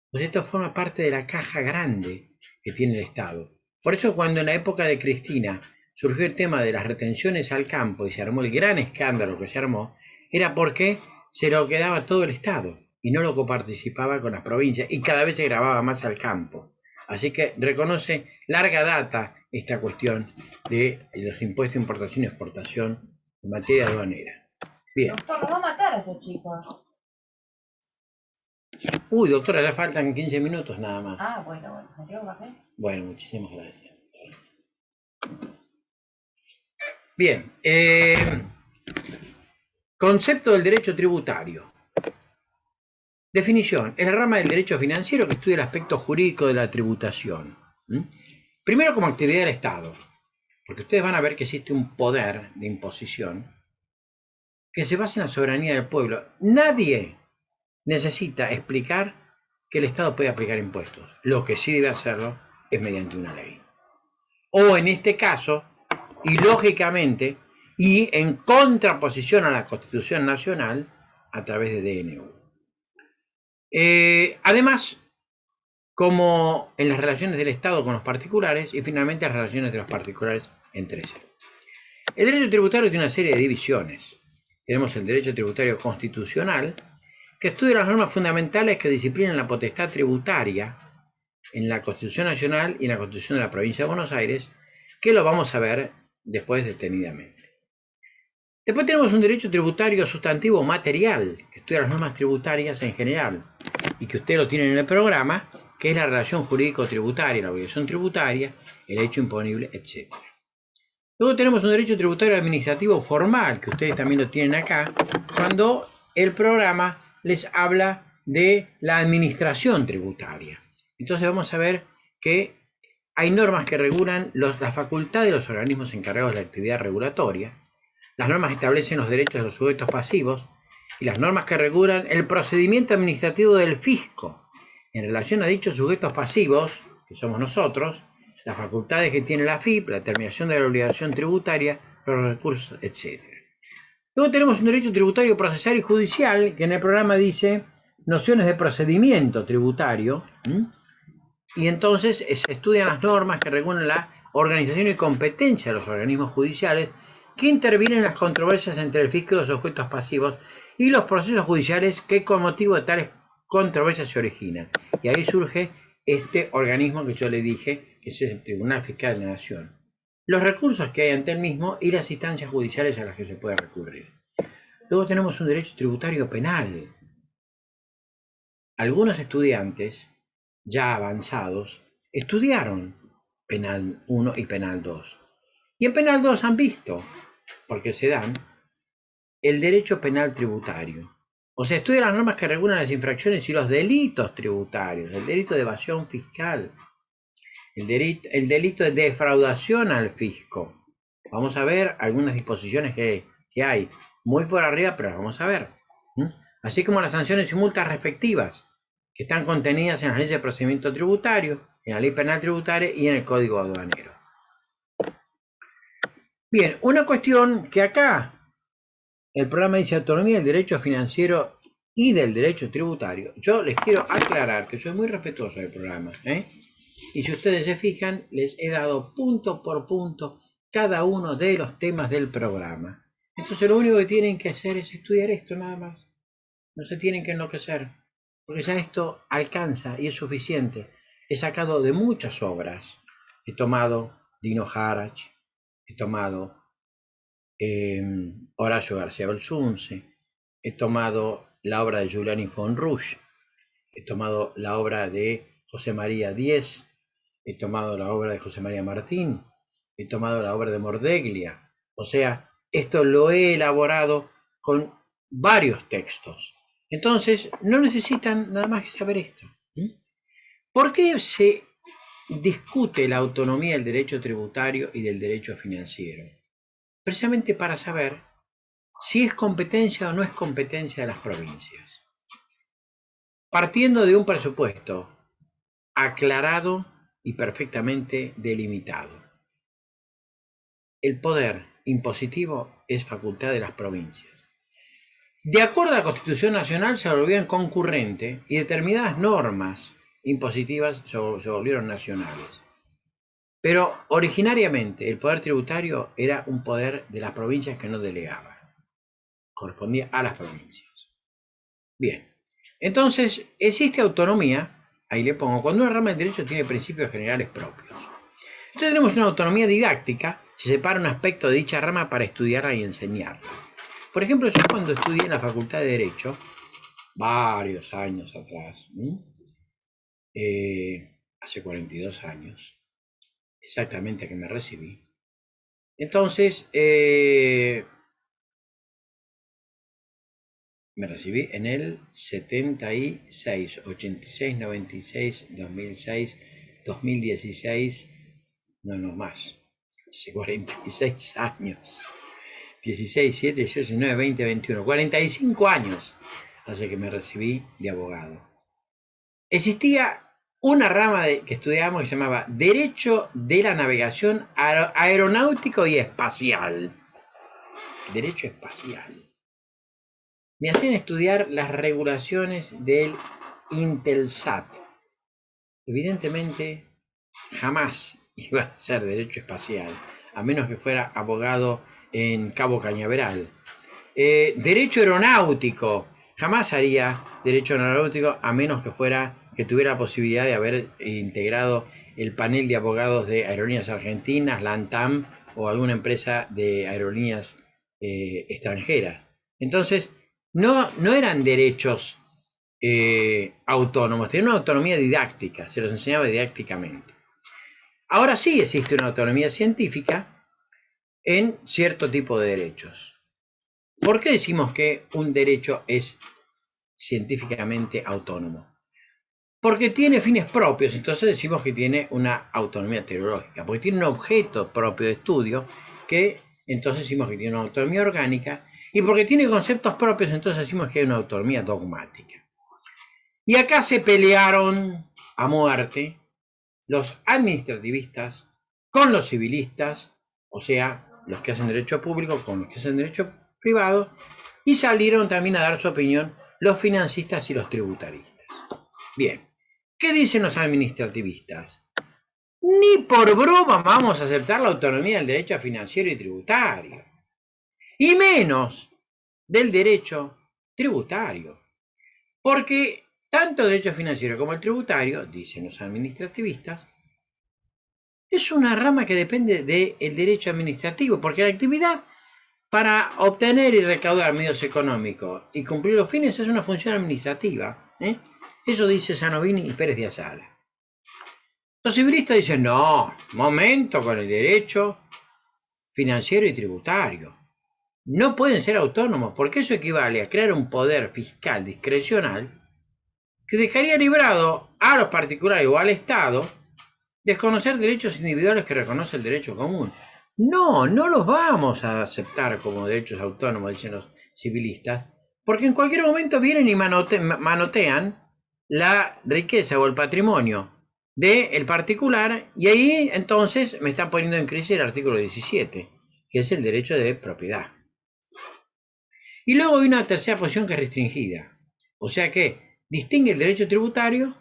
Pues esto forma parte de la caja grande que tiene el Estado. Por eso cuando en la época de Cristina surgió el tema de las retenciones al campo y se armó el gran escándalo que se armó, era porque se lo quedaba todo el Estado y no lo coparticipaba con las provincias, y cada vez se grababa más al campo. Así que reconoce larga data esta cuestión de los impuestos de importación y exportación en materia aduanera. Bien. Doctor, nos va a matar a esos chicos. Uy, doctora, ya faltan 15 minutos nada más. Ah, bueno, ¿me quiero un café? Bueno, muchísimas gracias. Bien. Concepto del derecho tributario. Definición. Es la rama del derecho financiero que estudia el aspecto jurídico de la tributación. Primero, como actividad del Estado, porque ustedes van a ver que existe un poder de imposición que se basa en la soberanía del pueblo. Nadie necesita explicar que el Estado puede aplicar impuestos. Lo que sí debe hacerlo es mediante una ley. O en este caso, y lógicamente, y en contraposición a la Constitución Nacional, a través de DNU. Además, como en las relaciones del Estado con los particulares, y finalmente las relaciones de los particulares entre sí. El derecho tributario tiene una serie de divisiones. Tenemos el derecho tributario constitucional, que estudia las normas fundamentales que disciplinan la potestad tributaria en la Constitución Nacional y en la Constitución de la Provincia de Buenos Aires, que lo vamos a ver después detenidamente. Después tenemos un derecho tributario sustantivo material, que estudia las normas tributarias en general, y que ustedes lo tienen en el programa, que es la relación jurídico-tributaria, la obligación tributaria, el hecho imponible, etc. Luego tenemos un derecho tributario administrativo formal, que ustedes también lo tienen acá, cuando el programa les habla de la administración tributaria. Entonces vamos a ver que hay normas que regulan la facultad de los organismos encargados de la actividad regulatoria. Las normas establecen los derechos de los sujetos pasivos y las normas que regulan el procedimiento administrativo del fisco en relación a dichos sujetos pasivos, que somos nosotros, las facultades que tiene la AFIP, la determinación de la obligación tributaria, los recursos, etc. Luego tenemos un derecho tributario procesal y judicial, que en el programa dice nociones de procedimiento tributario, y entonces se estudian las normas que regulan la organización y competencia de los organismos judiciales que intervienen en las controversias entre el fisco y los sujetos pasivos y los procesos judiciales que con motivo de tales controversias se originan. Y ahí surge este organismo que yo le dije, que es el Tribunal Fiscal de la Nación. Los recursos que hay ante el mismo y las instancias judiciales a las que se puede recurrir. Luego tenemos un derecho tributario penal. Algunos estudiantes ya avanzados estudiaron Penal 1 y Penal 2. Y en Penal 2 han visto, porque se dan, el derecho penal tributario. O sea, estudian las normas que regulan las infracciones y los delitos tributarios, el delito de evasión fiscal, el delito de defraudación al fisco. Vamos a ver algunas disposiciones que hay, muy por arriba, pero las vamos a ver. Así como las sanciones y multas respectivas, que están contenidas en la ley de procedimiento tributario, en la ley penal tributaria y en el código aduanero. Bien, una cuestión que acá el programa dice autonomía del derecho financiero y del derecho tributario. Yo les quiero aclarar que soy muy respetuoso del programa, y si ustedes se fijan, les he dado punto por punto cada uno de los temas del programa. Entonces lo único que tienen que hacer es estudiar esto nada más. No se tienen que enloquecer, porque ya esto alcanza y es suficiente. He sacado de muchas obras. He tomado Dino Harach, he tomado Horacio García Belsunce, he tomado la obra de Giuliani von Rusch, he tomado la obra de José María Díez, he tomado la obra de José María Martín, he tomado la obra de Mordeglia. O sea, esto lo he elaborado con varios textos. Entonces, no necesitan nada más que saber esto. ¿Por qué se discute la autonomía del derecho tributario y del derecho financiero? Precisamente para saber si es competencia o no es competencia de las provincias. Partiendo de un presupuesto aclarado y perfectamente delimitado. El poder impositivo es facultad de las provincias. De acuerdo a la Constitución Nacional se volvían concurrente y determinadas normas impositivas se volvieron nacionales. Pero originariamente el poder tributario era un poder de las provincias que no delegaba. Correspondía a las provincias. Bien, entonces existe autonomía, ahí le pongo, cuando una rama del derecho tiene principios generales propios. Entonces tenemos una autonomía didáctica, se separa un aspecto de dicha rama para estudiarla y enseñarla. Por ejemplo, yo cuando estudié en la Facultad de Derecho, varios años atrás, hace 42 años, exactamente que me recibí. Entonces, me recibí en el 76, 86, 96, 2006, 2016, no más, hace 46 años. 16, 17, 18, 19, 20, 21, 45 años hace que me recibí de abogado. Existía una rama que estudiábamos que se llamaba Derecho de la Navegación Aeronáutico y Espacial. Derecho espacial. Me hacían estudiar las regulaciones del Intelsat. Evidentemente, jamás iba a ser derecho espacial, a menos que fuera abogado en Cabo Cañaveral. Derecho aeronáutico. Jamás haría derecho aeronáutico a menos que tuviera la posibilidad de haber integrado el panel de abogados de Aerolíneas Argentinas, la ANTAM o alguna empresa de aerolíneas extranjeras. Entonces, no eran derechos autónomos, tenían una autonomía didáctica, se los enseñaba didácticamente. Ahora sí existe una autonomía científica en cierto tipo de derechos. ¿Por qué decimos que un derecho es científicamente autónomo? porque tiene fines propios, entonces decimos que tiene una autonomía teleológica, porque tiene un objeto propio de estudio, que entonces decimos que tiene una autonomía orgánica, y porque tiene conceptos propios, entonces decimos que hay una autonomía dogmática. Y acá se pelearon a muerte los administrativistas con los civilistas, o sea, los que hacen derecho público con los que hacen derecho privado, y salieron también a dar su opinión los financistas y los tributaristas. Bien, ¿qué dicen los administrativistas? Ni por broma vamos a aceptar la autonomía del derecho financiero y tributario, y menos del derecho tributario, porque tanto el derecho financiero como el tributario, dicen los administrativistas, es una rama que depende del derecho administrativo, porque la actividad para obtener y recaudar medios económicos y cumplir los fines es una función administrativa. Eso dice Sanovini y Pérez de Ayala. Los civilistas dicen, no, momento con el derecho financiero y tributario. No pueden ser autónomos, porque eso equivale a crear un poder fiscal discrecional que dejaría librado a los particulares o al Estado desconocer derechos individuales que reconoce el derecho común. No, no los vamos a aceptar como derechos autónomos, dicen los civilistas, porque en cualquier momento vienen y manotean la riqueza o el patrimonio del particular, y ahí entonces me están poniendo en crisis el artículo 17, que es el derecho de propiedad. Y luego hay una tercera posición que es restringida, o sea que distingue el derecho tributario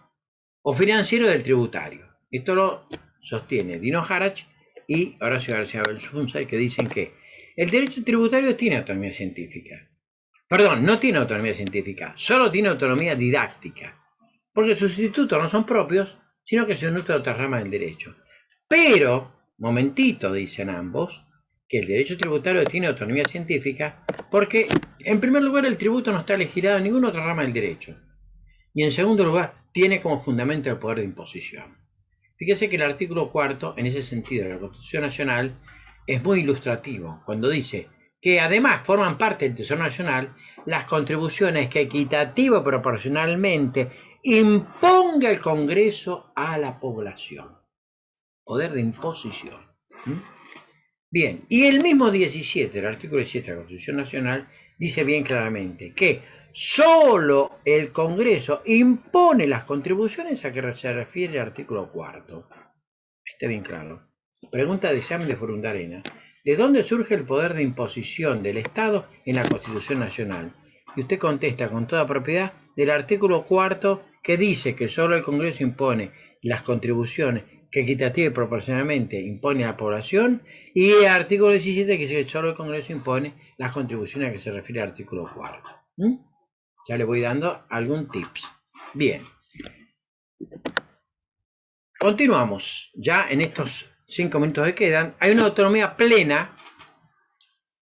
o financiero del tributario. Esto lo sostiene Dino Harach y Horacio García Belsunce, que dicen que el derecho tributario tiene autonomía científica. Perdón, no tiene autonomía científica, solo tiene autonomía didáctica, porque sus institutos no son propios, sino que se nutren de otras ramas del derecho. Pero, momentito, dicen ambos, que el derecho tributario tiene autonomía científica porque, en primer lugar, el tributo no está legislado en ninguna otra rama del derecho. Y en segundo lugar, tiene como fundamento el poder de imposición. Fíjese que el artículo 4, en ese sentido, de la Constitución Nacional, es muy ilustrativo, cuando dice que además forman parte del Tesoro Nacional las contribuciones que equitativo y proporcionalmente imponga el Congreso a la población. Poder de imposición. Bien, y el mismo 17, el artículo 17 de la Constitución Nacional, dice bien claramente que solo el Congreso impone las contribuciones a que se refiere el artículo 4. Está bien claro. Pregunta de examen de Furundarena. ¿De dónde surge el poder de imposición del Estado en la Constitución Nacional? Y usted contesta con toda propiedad del artículo 4, que dice que solo el Congreso impone las contribuciones que equitativa y proporcionalmente impone a la población, y el artículo 17, que dice que solo el Congreso impone las contribuciones a que se refiere al artículo 4. Ya le voy dando algún tips. Bien. Continuamos. Ya en estos 5 minutos que quedan, hay una autonomía plena.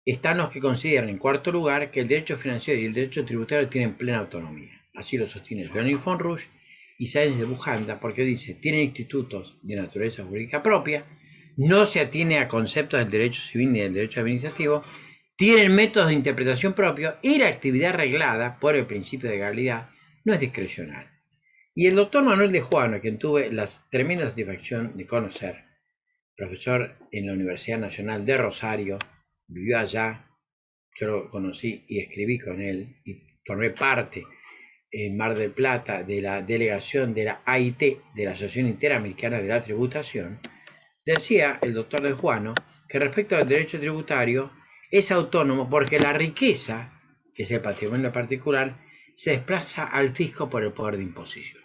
Están los que consideran, en cuarto lugar, que el derecho financiero y el derecho tributario tienen plena autonomía. Así lo sostiene Jean-Yves Fonrouge y Sáenz de Bujanda, porque dice, tienen institutos de naturaleza jurídica propia, no se atiene a conceptos del derecho civil ni del derecho administrativo, tienen métodos de interpretación propios y la actividad reglada por el principio de legalidad no es discrecional. Y el doctor Manuel de Juano, a quien tuve la tremenda satisfacción de conocer, profesor en la Universidad Nacional de Rosario, vivió allá, yo lo conocí y escribí con él y formé parte en Mar del Plata de la delegación de la AIT, de la Asociación Interamericana de la Tributación. Decía el doctor de Juano que respecto al derecho tributario es autónomo porque la riqueza, que es el patrimonio particular, se desplaza al fisco por el poder de imposición.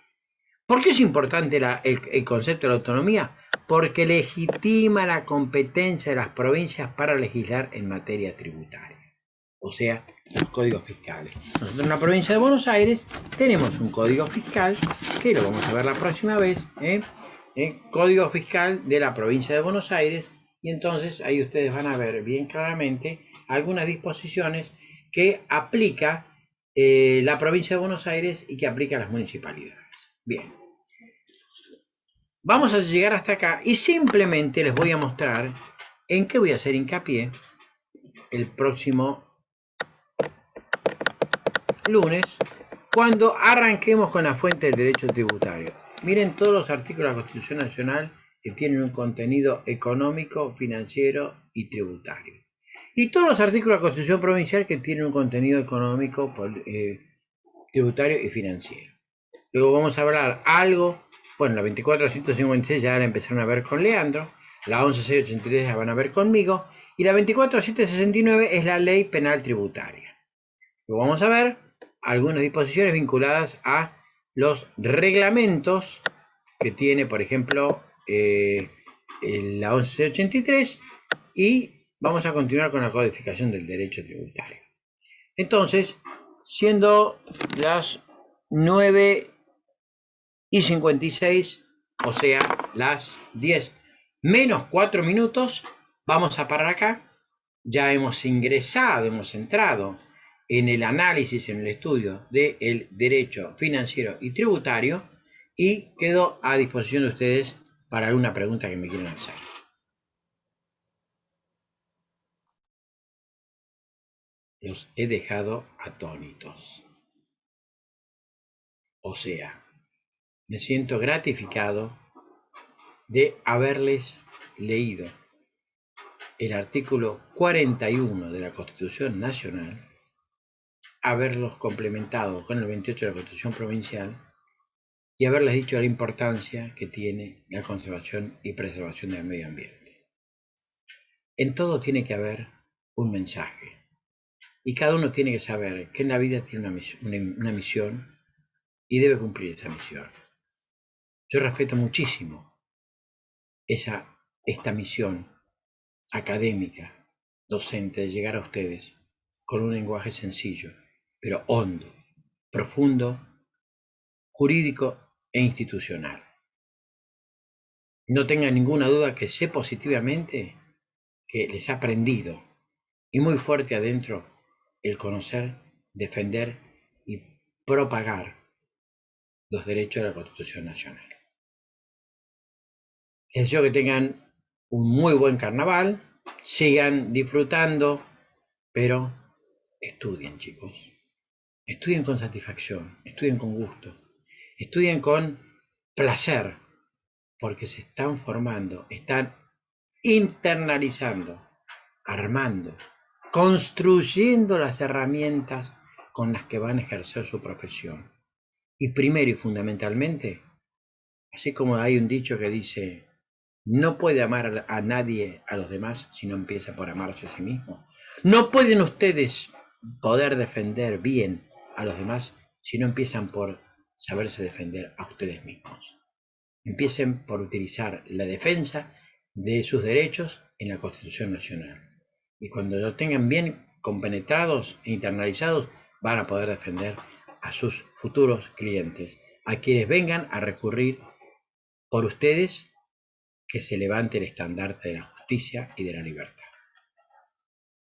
¿Por qué es importante el concepto de la autonomía? Porque legitima la competencia de las provincias para legislar en materia tributaria, o sea, los códigos fiscales. Nosotros en la provincia de Buenos Aires tenemos un código fiscal, que lo vamos a ver la próxima vez, código fiscal de la provincia de Buenos Aires, y entonces ahí ustedes van a ver bien claramente algunas disposiciones que aplica la provincia de Buenos Aires y que aplica a las municipalidades. Bien, vamos a llegar hasta acá y simplemente les voy a mostrar en qué voy a hacer hincapié el próximo lunes, cuando arranquemos con la fuente del derecho tributario. Miren todos los artículos de la Constitución Nacional que tienen un contenido económico, financiero y tributario. Y todos los artículos de la Constitución Provincial que tienen un contenido económico, tributario y financiero. Luego vamos a hablar algo, bueno, la 24.156 ya la empezaron a ver con Leandro, la 11.683 la van a ver conmigo, y la 24.769 es la ley penal tributaria. Luego vamos a ver algunas disposiciones vinculadas a los reglamentos que tiene, por ejemplo, la 11.683, y vamos a continuar con la codificación del derecho tributario. Entonces, siendo las 9:56, o sea, las 10 menos 4 minutos, vamos a parar acá. Ya hemos ingresado, hemos entrado en el análisis, en el estudio del derecho financiero y tributario, y quedo a disposición de ustedes para alguna pregunta que me quieran hacer. Los he dejado atónitos. O sea, me siento gratificado de haberles leído el artículo 41 de la Constitución Nacional, haberlos complementado con el 28 de la Constitución Provincial y haberles dicho la importancia que tiene la conservación y preservación del medio ambiente. En todo tiene que haber un mensaje y cada uno tiene que saber que en la vida tiene una misión y debe cumplir esa misión. Yo respeto muchísimo esta misión académica, docente, de llegar a ustedes con un lenguaje sencillo, pero hondo, profundo, jurídico e institucional. No tengan ninguna duda que sé positivamente que les ha aprendido y muy fuerte adentro el conocer, defender y propagar los derechos de la Constitución Nacional. Les deseo que tengan un muy buen carnaval, sigan disfrutando, pero estudien, chicos. Estudien con satisfacción, estudien con gusto, estudien con placer, porque se están formando, están internalizando, armando, construyendo las herramientas con las que van a ejercer su profesión. Y primero y fundamentalmente, así como hay un dicho que dice, no puede amar a nadie, a los demás, si no empieza por amarse a sí mismo. No pueden ustedes poder defender bien a los demás si no empiezan por saberse defender a ustedes mismos. Empiecen por utilizar la defensa de sus derechos en la Constitución Nacional. Y cuando lo tengan bien compenetrados e internalizados, van a poder defender a sus futuros clientes, a quienes vengan a recurrir por ustedes, que se levante el estandarte de la justicia y de la libertad.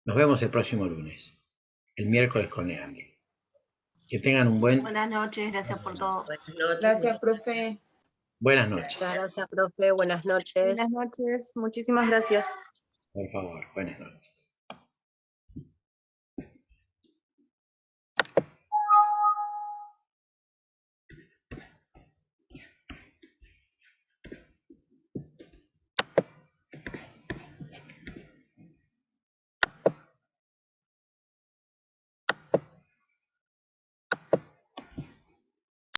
Nos vemos el próximo lunes, el miércoles con Leandro. Que tengan un buen... Buenas noches, gracias por todo. Buenas noches. Gracias, profe. Buenas noches. Muchas gracias, profe. Buenas noches. Buenas noches. Muchísimas gracias. Por favor, buenas noches.